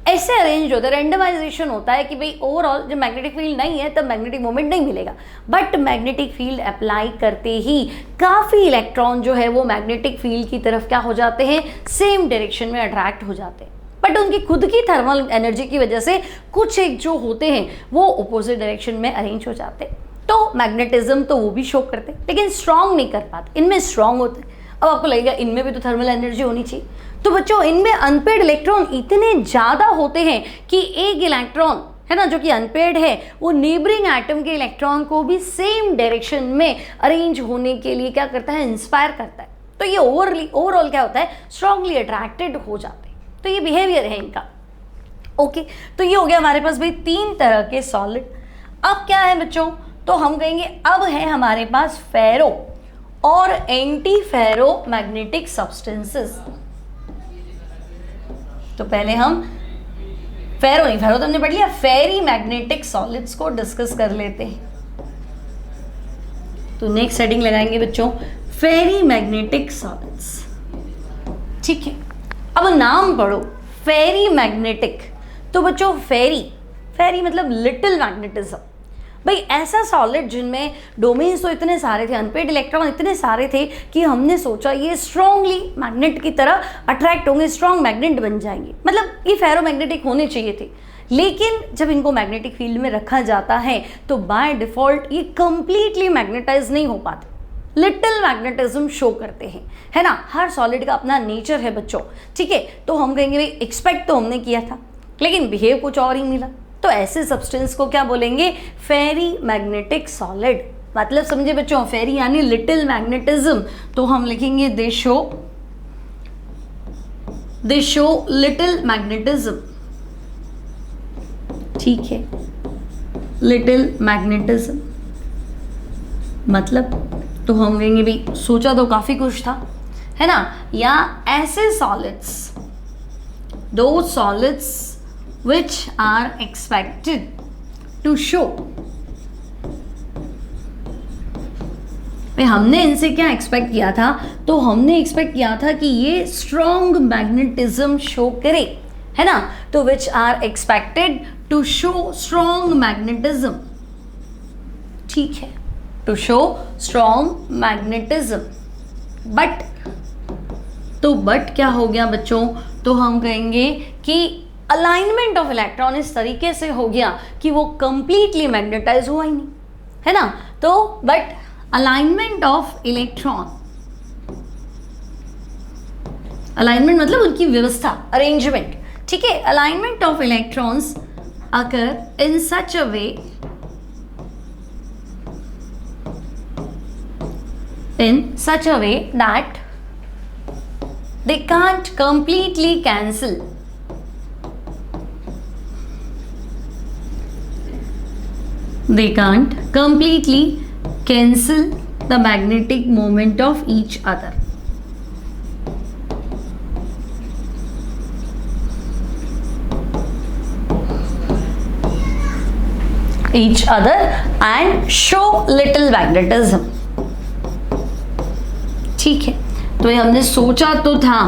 A: ऐसे अरेंज होता है, रेंडमाइजेशन होता है कि भाई ओवरऑल जब मैग्नेटिक फील्ड नहीं है तब मैग्नेटिक मोमेंट नहीं मिलेगा, बट मैग्नेटिक फील्ड अप्लाई करते ही काफ़ी इलेक्ट्रॉन जो है वो मैग्नेटिक फील्ड की तरफ क्या हो जाते हैं, सेम डायरेक्शन में अट्रैक्ट हो जाते हैं, बट उनकी खुद की थर्मल एनर्जी की वजह से कुछ एक जो होते हैं वो अपोजिट डायरेक्शन में अरेंज हो जाते हैं। तो मैग्नेटिज्म तो वो भी शो करते हैं लेकिन स्ट्रांग नहीं कर पाते, इनमें स्ट्रांग होते हैं। अब आपको लगेगा इनमें भी तो थर्मल एनर्जी होनी चाहिए, तो बच्चों इनमें अनपेयर्ड इलेक्ट्रॉन इतने ज़्यादा होते हैं कि एक इलेक्ट्रॉन है ना जो कि अनपेयर्ड है वो नेबरिंग एटम के इलेक्ट्रॉन को भी सेम डायरेक्शन में अरेंज होने के लिए क्या करता है, इंस्पायर करता है। तो ये ओवरऑल क्या होता है, स्ट्रांगली अट्रैक्टेड हो जाते हैं। तो ये बिहेवियर है इनका। ओके, तो ये हो गया हमारे पास भाई 3 तरह के सॉलिड। अब क्या है बच्चों, तो हम कहेंगे अब है हमारे पास फेरो और एंटी फेरो मैग्नेटिक सब्सटेंसेस। तो पहले हम फेरो तो हमने पढ़ लिया, फेरी मैग्नेटिक सॉलिड्स को डिस्कस कर लेते हैं। तो नेक्स्ट हेडिंग लगाएंगे बच्चों, फेरी मैग्नेटिक सॉलिड्स। ठीक है, अब नाम पढ़ो, फेरी मैग्नेटिक। तो बच्चों फेरी मतलब लिटिल मैग्नेटिज्म। भाई ऐसा सॉलिड जिनमें डोमेन्स तो इतने सारे थे, अनपेयर्ड इलेक्ट्रॉन इतने सारे थे कि हमने सोचा ये स्ट्रांगली मैग्नेट की तरह अट्रैक्ट होंगे, स्ट्रांग मैग्नेट बन जाएंगे, मतलब ये फेरोमैग्नेटिक होने चाहिए थे। लेकिन जब इनको मैग्नेटिक फील्ड में रखा जाता है तो बाय डिफॉल्ट ये कंप्लीटली मैग्नेटाइज नहीं हो पाते, लिटिल मैग्नेटिज्म शो करते हैं, है ना। हर सॉलिड का अपना नेचर है बच्चों। ठीक है, तो हम कहेंगे भाई एक्सपेक्ट तो हमने किया था लेकिन बिहेव कुछ और ही मिला, तो ऐसे सब्सटेंस को क्या बोलेंगे, फेरी मैग्नेटिक सॉलिड। मतलब समझे बच्चों, फेरी यानी लिटिल मैग्नेटिज्म, तो हम लिखेंगे दे शो लिटिल मैग्नेटिज्म, ठीक है, लिटिल मैग्नेटिज्म मतलब, तो हम कहेंगे भाई सोचा तो काफी कुछ था, है ना, या ऐसे solids, those solids which are expected to show, हमने इनसे क्या एक्सपेक्ट किया था, तो हमने एक्सपेक्ट किया था कि ये स्ट्रॉन्ग मैग्नेटिज्म शो करे, है ना, तो which are expected to show strong magnetism, ठीक है, to show strong magnetism, but, तो बट क्या हो गया बच्चों, तो हम कहेंगे कि अलाइनमेंट ऑफ इलेक्ट्रॉन इस तरीके से हो गया कि वो कंप्लीटली मैग्नेटाइज हुआ ही नहीं, है ना, तो but alignment of electron, alignment मतलब उनकी व्यवस्था, अरेंजमेंट, ठीक है, alignment of electrons occur in such a way, in such a way that they can't completely cancel the magnetic moment of each other. And show little magnetism, ठीक है, तो ये हमने सोचा तो था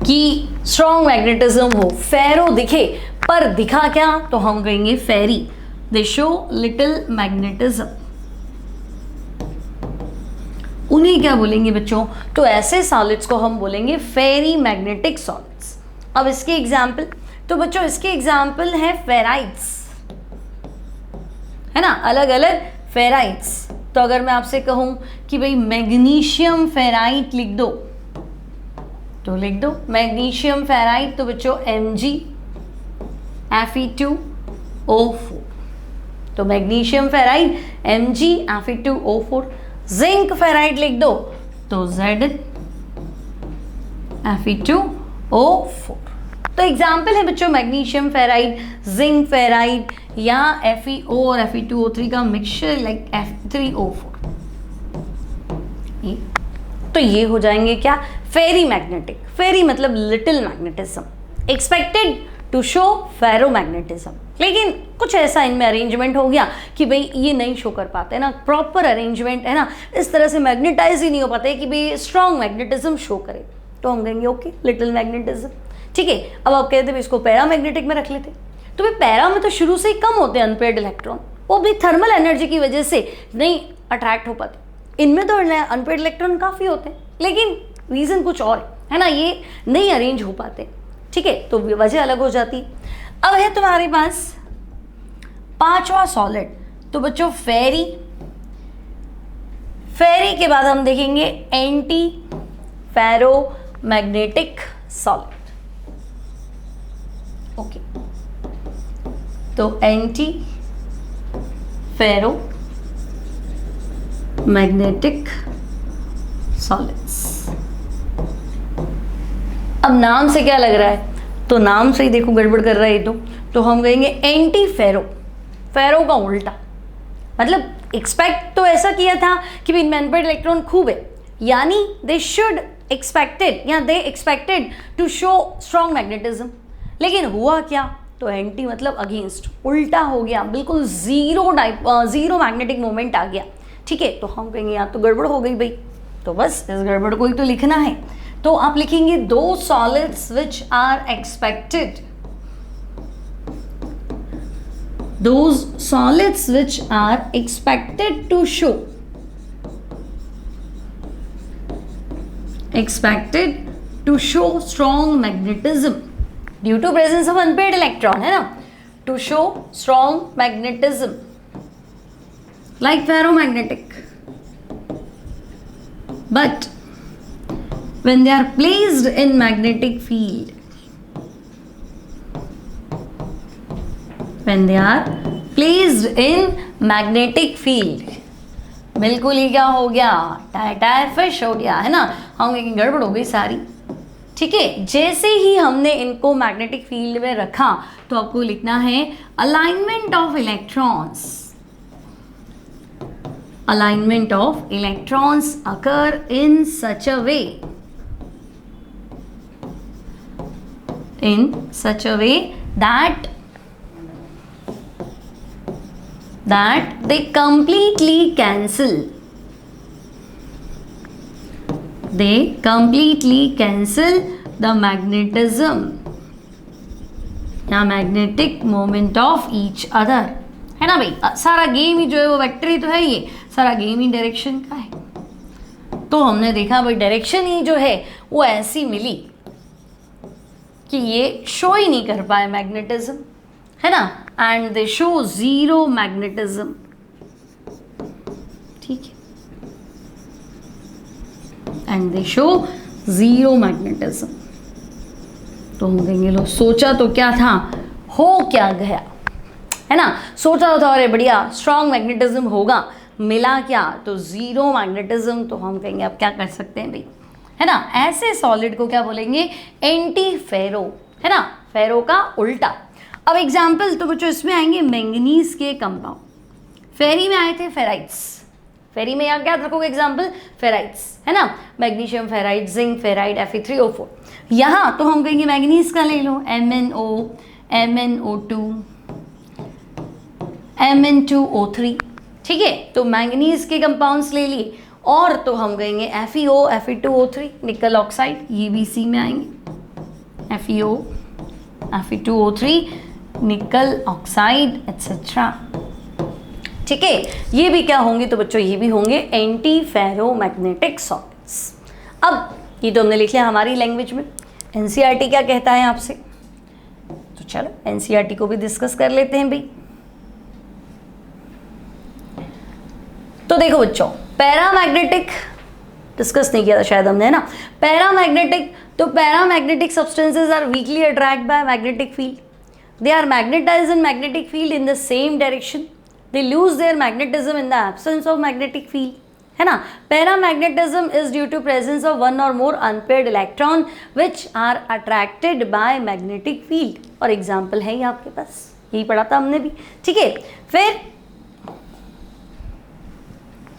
A: कि स्ट्रॉन्ग मैग्नेटिज्म हो, फेरो दिखे, पर दिखा क्या, तो हम कहेंगे फेरी, दे शो लिटिल मैग्नेटिज्म, उन्हें क्या बोलेंगे बच्चों, तो ऐसे सॉलिड्स को हम बोलेंगे फेरी मैग्नेटिक सॉलिड्स। अब इसके एग्जाम्पल, तो बच्चों इसके एग्जाम्पल है फेराइट्स, है ना, अलग अलग फेराइट्स, तो अगर मैं आपसे कहूं कि भाई मैग्नीशियम फेराइट लिख दो, तो लिख दो मैग्नीशियम फेराइट, तो बच्चों Mg Fe2O4, तो magnesium ferrite Mg Fe2O4, zinc ferrite लिख दो, तो Zn Fe2O4, तो एग्जाम्पल है बच्चों मैग्नीशियम फेराइट, जिंक फेराइट, या FeO और Fe2O3 का मिक्सचर लाइक F3O4, तो ये हो जाएंगे क्या, फेरी मैग्नेटिक, फेरी मतलब little magnetism, expected to show ferromagnetism, लेकिन कुछ ऐसा इनमें अरेंजमेंट हो गया कि भाई ये नहीं शो कर पाते ना, प्रॉपर अरेंजमेंट है ना, इस तरह से मैग्नेटाइज ही नहीं हो पाते कि भाई स्ट्रॉन्ग मैग्नेटिज्म शो करे, तो हम कहेंगे ओके लिटिल मैग्नेटिज्म, ठीक है। अब आप कहते हैं इसको पैरामैग्नेटिक में रख लेते, तो भाई पैरा में तो शुरू से ही कम होते हैं अनपेयर्ड इलेक्ट्रॉन, वो भी थर्मल एनर्जी की वजह से नहीं अट्रैक्ट हो पाते, इनमें तो अनपेयर्ड इलेक्ट्रॉन काफ़ी होते हैं, लेकिन रीज़न कुछ और है ना, ये नहीं अरेंज हो पाते, ठीक है, तो वजह अलग हो जाती। अब है तुम्हारे पास पांचवा सॉलिड, तो बच्चों फेरी, फेरी के बाद हम देखेंगे एंटी फेरोमैग्नेटिक सॉलिड, ओके, तो एंटी फेरोमैग्नेटिक सॉलिड्स। अब नाम से क्या लग रहा है, तो नाम से ही देखो गड़बड़ कर रहा है तो हम कहेंगे एंटी फेरो, फेरो का उल्टा, मतलब एक्सपेक्ट तो ऐसा किया था कि भी इनमें अनपेयर्ड इलेक्ट्रॉन खूब है, यानी दे शुड एक्सपेक्टेड या they expected to show strong magnetism, लेकिन हुआ क्या, तो एंटी मतलब अगेंस्ट, उल्टा हो गया, बिल्कुल जीरो मैग्नेटिक मोमेंट आ गया, ठीक है, तो हम कहेंगे यहाँ तो गड़बड़ हो गई भाई, तो बस इस गड़बड़ को ही तो लिखना है, तो आप लिखेंगे those solids which are expected, those solids which are expected to show strong magnetism due to presence of unpaired electron, है ना, to show strong magnetism like ferromagnetic, but when they are placed in magnetic field, when they are placed in magnetic field, बिल्कुल ही क्या हो गया, Tata fish हो गया, है ना। हम कहेंगे गड़बड़ हो गई सारी। ठीक है, जैसे ही हमने इनको मैग्नेटिक फील्ड में रखा तो आपको लिखना है alignment of electrons. Alignment of electrons occur in such a way, in such a way that they completely cancel, the magnetism या magnetic moment of each other, है ना भाई। सारा गेम ही जो है वो वेक्टर ही तो है, ये सारा गेम ही डायरेक्शन का है। तो हमने देखा भाई डायरेक्शन ही जो है वो ऐसी मिली कि ये शो ही नहीं कर पाए मैग्नेटिज्म, है ना, and they show zero magnetism. ठीक है, and they show zero magnetism. तो हम कहेंगे लो सोचा तो क्या था, हो क्या गया, है ना। सोचा तो था अरे बढ़िया स्ट्रॉन्ग मैग्नेटिज्म होगा, मिला क्या, तो जीरो मैग्नेटिज्म। तो हम कहेंगे अब क्या कर सकते हैं भाई, है ना। ऐसे सॉलिड को क्या बोलेंगे, एंटी फेरो, है ना, फेरो का उल्टा। अब एग्जाम्पल तो बच्चों इसमें आएंगे मैंगनीज के कंपाउंड। फेरी में आए थे फेराइट्स, फेरी में यहाँ क्या रखोगे एग्जाम्पल, फेराइट्स, है ना, magnesium ferrite, zinc ferrite, Fe3O4। यहाँ तो हम कहेंगे मैंगनीज का ले लो, MnO, MnO2, Mn2O3। ठीक है, तो मैंगनीज के कंपाउंड्स ले लिए। और तो हम कहेंगे FeO, Fe2O3, निकल ऑक्साइड, ये भी सी में आएंगे, FeO, Fe2O3, निकल ऑक्साइड एटसेट्रा। ठीक है, ये भी क्या होंगे तो बच्चों ये भी होंगे एंटी फेरोमैग्नेटिक सॉलिड्स। अब ये तो हमने लिख लिया हमारी लैंग्वेज में। एनसीईआरटी क्या कहता है आपसे, तो चलो एनसीईआरटी को भी डिस्कस कर लेते हैं भाई। तो देखो बच्चों, पैरामैग्नेटिक डिस्कस नहीं किया था शायद हमने, है ना। पैरामैग्नेटिक, तो paramagnetic substances are weakly attract by magnetic field, they are magnetized in magnetic field in the same direction, they lose their magnetism in the absence of magnetic field, है ना। Paramagnetism is due to presence of one or more unpaired electron which are attracted by magnetic field. और example है ये आपके पास, यही पढ़ा था हमने भी। ठीक है, फिर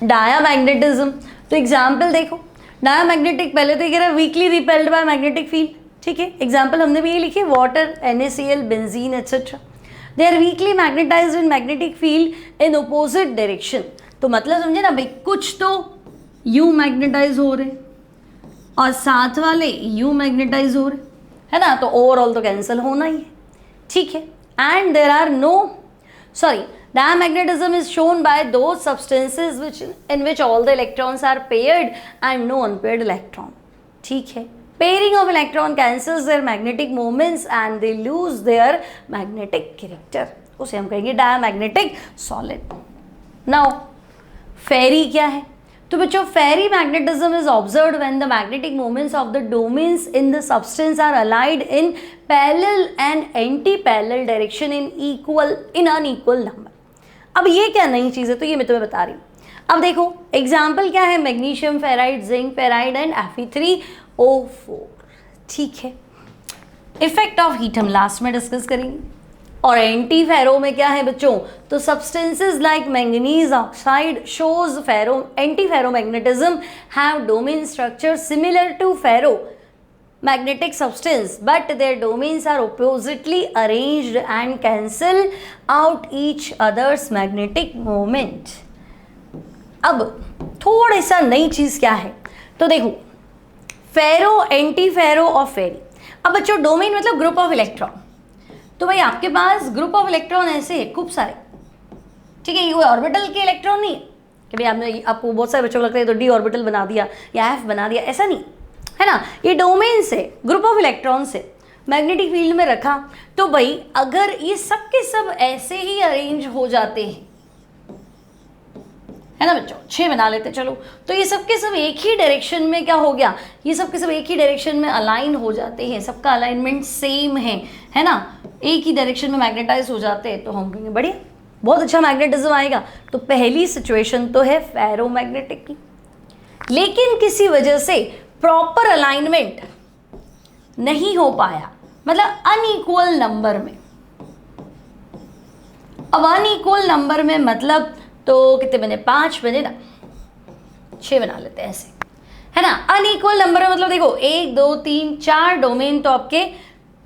A: डायामैग्नेटिज्म, तो एग्जाम्पल देखो, डायामैग्नेटिक पहले तो ये कह रहा है weakly repelled by magnetic field. ठीक है, एग्जाम्पल हमने भी ये लिखे, water, NaCl, benzene etcetera, they are weakly magnetised in magnetic field in opposite direction. तो मतलब समझे ना भाई, कुछ तो यू मैग्नेटाइज हो रहे और साथ वाले यू मैग्नेटाइज हो रहे, है ना, तो ओवरऑल तो कैंसिल होना ही है। ठीक है, and there are no, sorry, diamagnetism is shown by those substances in which all the electrons are paired and no unpaired electron. ठीक है, pairing of electron cancels their magnetic moments and they lose their magnetic character, उसे हम कहेंगे diamagnetic solid. Now फेरी क्या है, तो बच्चों ferrimagnetism is observed when the magnetic moments of the domains in the substance are aligned in parallel and anti parallel direction in unequal number. अब ये क्या नई चीज़ है, तो ये मैं तुम्हें बता रही हूँ। अब देखो एग्जाम्पल क्या है, magnesium ferrite, zinc ferrite and Fe3O4। ठीक है, इफेक्ट ऑफ हीट हम लास्ट में डिस्कस करेंगे। और एंटी फेरो में क्या है बच्चों, तो substances like manganese oxide shows ferro anti ferromagnetism have domain structure similar to ferro magnetic substance but their domains are oppositely arranged and cancel out each other's magnetic moment। अब थोड़ी सा नई चीज क्या है, तो देखो फेरो, एंटी फेरो और फेरी। अब बच्चों डोमेन मतलब ग्रुप ऑफ इलेक्ट्रॉन, तो भाई आपके पास ग्रुप ऑफ इलेक्ट्रॉन ऐसे है खूब सारे। ठीक है, ये कोई ऑर्बिटल के इलेक्ट्रॉन नहीं कि भाई आपने, आपको बहुत सारे बच्चों को लगता है तो डी ऑर्बिटल बना दिया या एफ बना दिया, ऐसा नहीं है ना। ये डोमेन से, ग्रुप ऑफ इलेक्ट्रॉन से मैग्नेटिक फील्ड में रखा, तो भाई अगर ये सब के सब ऐसे ही अरेंज हो जाते हैं, है ना बच्चों, 6 बना लेते चलो, तो ये सब के सब एक ही डायरेक्शन में क्या हो गया, ये सब के सब एक ही डायरेक्शन में अलाइन हो जाते हैं, सबका अलाइनमेंट सेम है ना, एक ही डायरेक्शन में मैग्नेटाइज हो जाते हैं, तो हम कहेंगे बढ़िया, बहुत अच्छा मैग्नेटिज्म आएगा। तो पहली सिचुएशन तो है फेरोमैग्नेटिक की, लेकिन किसी वजह से प्रॉपर अलाइनमेंट नहीं हो पाया, मतलब अनइक्वल नंबर में। अब अनइक्वल नंबर में मतलब तो कितने बने, 5 बने ना, 6 बना लेते हैं ऐसे, है ना। अनइक्वल नंबर में मतलब देखो 1 2 3 4 डोमेन तो आपके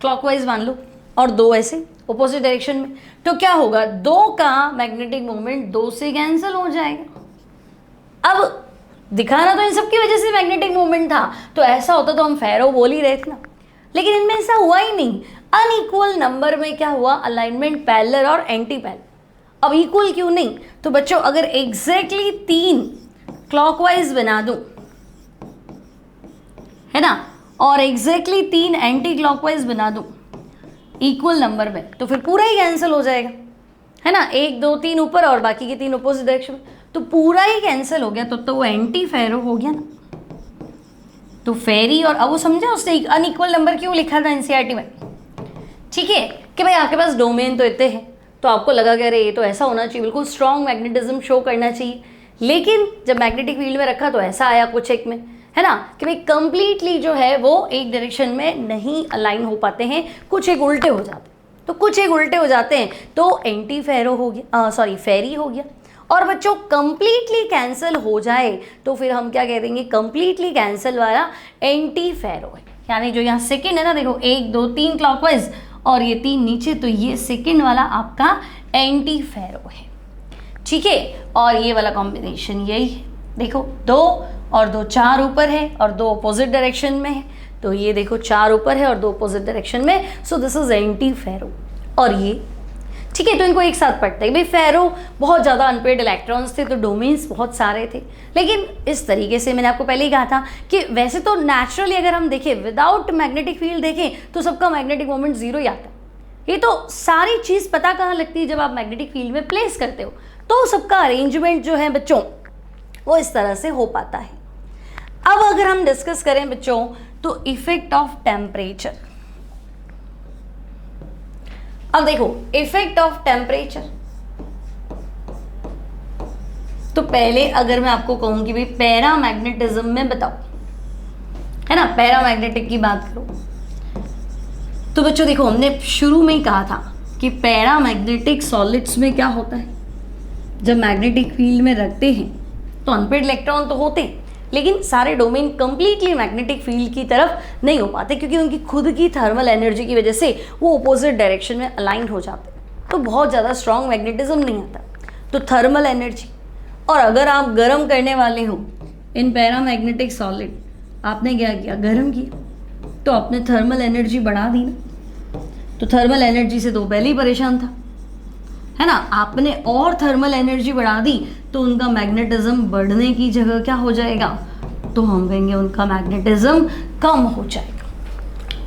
A: क्लॉकवाइज मान लो और 2 ऐसे ऑपोजिट डायरेक्शन में, तो क्या होगा, 2 का मैग्नेटिक मोमेंट 2 से कैंसिल हो जाएगा। अब दिखाना तो इन सब की वजह से मैग्नेटिक मोमेंट था, तो ऐसा होता तो हम फेरो बोल ही रहे थे ना, लेकिन इनमें ऐसा हुआ ही नहीं। अनइक्वल नंबर में क्या हुआ, अलाइनमेंट पैरेलल और एंटी पैरेलल। अब इक्वल क्यों नहीं, तो बच्चों अगर एग्जैक्टली 3 क्लॉकवाइज बना दूं, है ना, और एग्जैक्टली 3 एंटी क्लॉकवाइज बना दूं इक्वल नंबर में, तो फिर पूरा ही कैंसिल हो जाएगा, है ना। 1 2 3 ऊपर और बाकी के 3 अपोजिट डायरेक्शन में, तो पूरा ही कैंसिल हो गया, तो वो एंटी फेरो हो गया ना। तो फेरी, और अब वो समझा उसने अनइक्वल नंबर क्यों लिखा था एनसीईआरटी में, ठीक है, कि भाई आपके पास डोमेन तो इतने हैं, तो आपको लगा कि अरे ये तो ऐसा होना चाहिए, बिल्कुल स्ट्रॉन्ग मैग्नेटिज्म शो करना चाहिए, लेकिन जब मैग्नेटिक फील्ड में रखा तो ऐसा आया कुछ एक में, है ना, कि भाई कंप्लीटली जो है वो एक डायरेक्शन में नहीं अलाइन हो पाते हैं, कुछ एक उल्टे हो जाते हैं। तो कुछ एक उल्टे हो जाते हैं तो एंटी फेरो हो गया, सॉरी फेरी हो गया। और बच्चों कंप्लीटली कैंसिल हो जाए तो फिर हम क्या कह देंगे, कंप्लीटली कैंसिल वाला एंटी फेरो है। यानी जो यहाँ सेकंड है ना, देखो 1 2 3 क्लॉकवाइज और ये 3 नीचे, तो ये सेकंड वाला आपका एंटी फेरो है, ठीक है। और ये वाला कॉम्बिनेशन यही है, देखो 2 और 2 4 ऊपर है और 2 अपोजिट डायरेक्शन में है, तो ये देखो 4 ऊपर है और 2 अपोजिट डायरेक्शन में, so this is anti ferro. और ये ठीक है, तो इनको एक साथ पढ़ते हैं भाई। फेरो बहुत ज़्यादा अनपेड इलेक्ट्रॉन्स थे, तो डोमेन्स बहुत सारे थे, लेकिन इस तरीके से मैंने आपको पहले ही कहा था कि वैसे तो नेचुरली अगर हम देखें विदाउट मैग्नेटिक फील्ड देखें तो सबका मैग्नेटिक मोमेंट 0 ही आता है। ये तो सारी चीज़ पता कहाँ लगती है, जब आप मैग्नेटिक फील्ड में प्लेस करते हो, तो सबका अरेंजमेंट जो है बच्चों वो इस तरह से हो पाता है। अब अगर हम डिस्कस करें बच्चों तो इफेक्ट ऑफ टेम्परेचर, अब देखो इफेक्ट ऑफ टेम्परेचर, तो पहले अगर मैं आपको कहूं कि भाई पैरामैग्नेटिज्म में बताओ, है ना, पैरामैग्नेटिक की बात करो, तो बच्चों देखो हमने शुरू में ही कहा था कि पैरामैग्नेटिक सॉलिड्स में क्या होता है, जब मैग्नेटिक फील्ड में रखते हैं तो अनपेड इलेक्ट्रॉन तो होते हैं, लेकिन सारे डोमेन कंप्लीटली मैग्नेटिक फील्ड की तरफ नहीं हो पाते, क्योंकि उनकी खुद की थर्मल एनर्जी की वजह से वो अपोजिट डायरेक्शन में अलाइन हो जाते हैं, तो बहुत ज़्यादा स्ट्रॉन्ग मैग्नेटिज्म नहीं आता। तो थर्मल एनर्जी, और अगर आप गर्म करने वाले हो इन पैरामैग्नेटिक सॉलिड, आपने क्या किया, गर्म किया, तो आपने थर्मल एनर्जी बढ़ा दी ना। तो थर्मल एनर्जी से तो पहले ही परेशान था, है ना, आपने और थर्मल एनर्जी बढ़ा दी तो उनका मैग्नेटिज्म बढ़ने की जगह क्या हो जाएगा, तो हम कहेंगे उनका मैग्नेटिज्म कम हो जाएगा।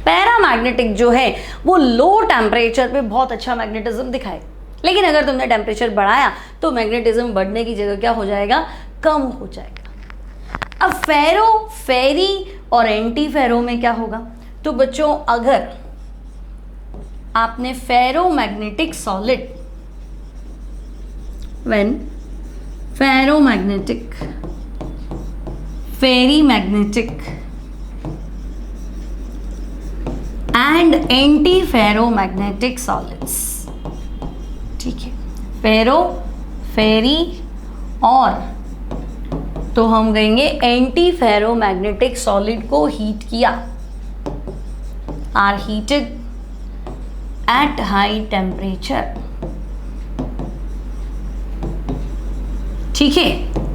A: पैरामैग्नेटिक जो है वो लो टेम्परेचर पे बहुत अच्छा मैग्नेटिज्म दिखाए, लेकिन अगर तुमने टेम्परेचर बढ़ाया तो मैग्नेटिज्म बढ़ने की जगह क्या हो जाएगा, कम हो जाएगा। अब फेरो, फेरी और एंटी फेरो में क्या होगा, तो बच्चों अगर आपने ferromagnetic solid, when ferromagnetic, ferrimagnetic and anti-ferromagnetic solids, ठीक है, फेरो, फेरी और तो हम कहेंगे एंटी फेरोमैग्नेटिक सॉलिड को हीट किया, are heated at high temperature, ठीक है।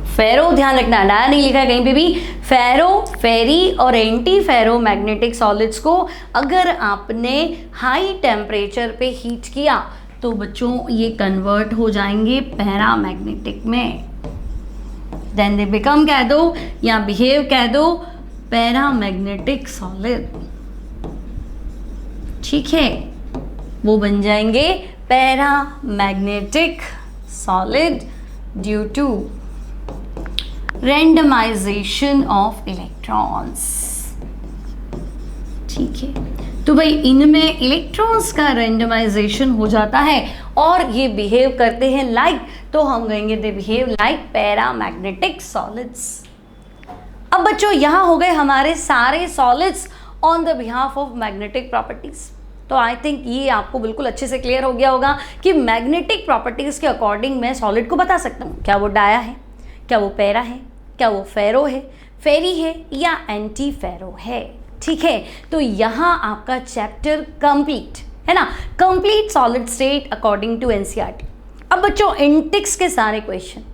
A: फेरो ध्यान रखना, डाया नहीं लिखा है कहीं पे भी, फेरो, फेरी और एंटी फेरोमैग्नेटिक सॉलिड्स को अगर आपने हाई टेम्परेचर पे हीट किया तो बच्चों ये कन्वर्ट हो जाएंगे पैरामैग्नेटिक में, देन दे बिकम कह दो या बिहेव कह दो पैरामैग्नेटिक सॉलिड, ठीक है, वो बन जाएंगे paramagnetic solid due to randomization of electrons, ठीक है। तो भाई इनमें इलेक्ट्रॉन्स का रेंडमाइजेशन हो जाता है और ये बिहेव करते हैं लाइक, तो हम कहेंगे they behave like paramagnetic solids. अब बच्चों यहाँ हो गए हमारे सारे solids on the behalf of magnetic properties. तो आई थिंक ये आपको बिल्कुल अच्छे से क्लियर हो गया होगा कि मैग्नेटिक प्रॉपर्टीज के अकॉर्डिंग मैं सॉलिड को बता सकता हूँ, क्या वो डाया है, क्या वो पैरा है, क्या वो फेरो है, फेरी है या एंटी फेरो है। ठीक है, तो यहाँ आपका चैप्टर कंप्लीट है ना, complete solid state according to NCERT. अब बच्चों इंटेक्स के सारे क्वेश्चन,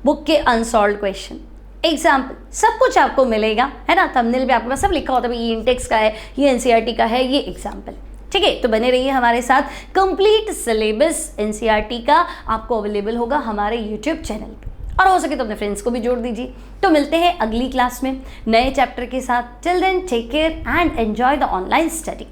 A: बुक के अनसॉल्व्ड क्वेश्चन, एग्जाम्पल सब कुछ आपको मिलेगा, है ना। थंबनेल पे आपके पास सब लिखा होता है, ये इंटेक्स का है, ये एनसीईआरटी का है, ये एग्जाम्पल। ठीक है, तो बने रहिए हमारे साथ। कंप्लीट सिलेबस एनसीईआरटी का आपको अवेलेबल होगा हमारे यूट्यूब चैनल पे, और हो सके तो अपने फ्रेंड्स को भी जोड़ दीजिए। तो मिलते हैं अगली क्लास में नए चैप्टर के साथ। Till then take care and enjoy the online study.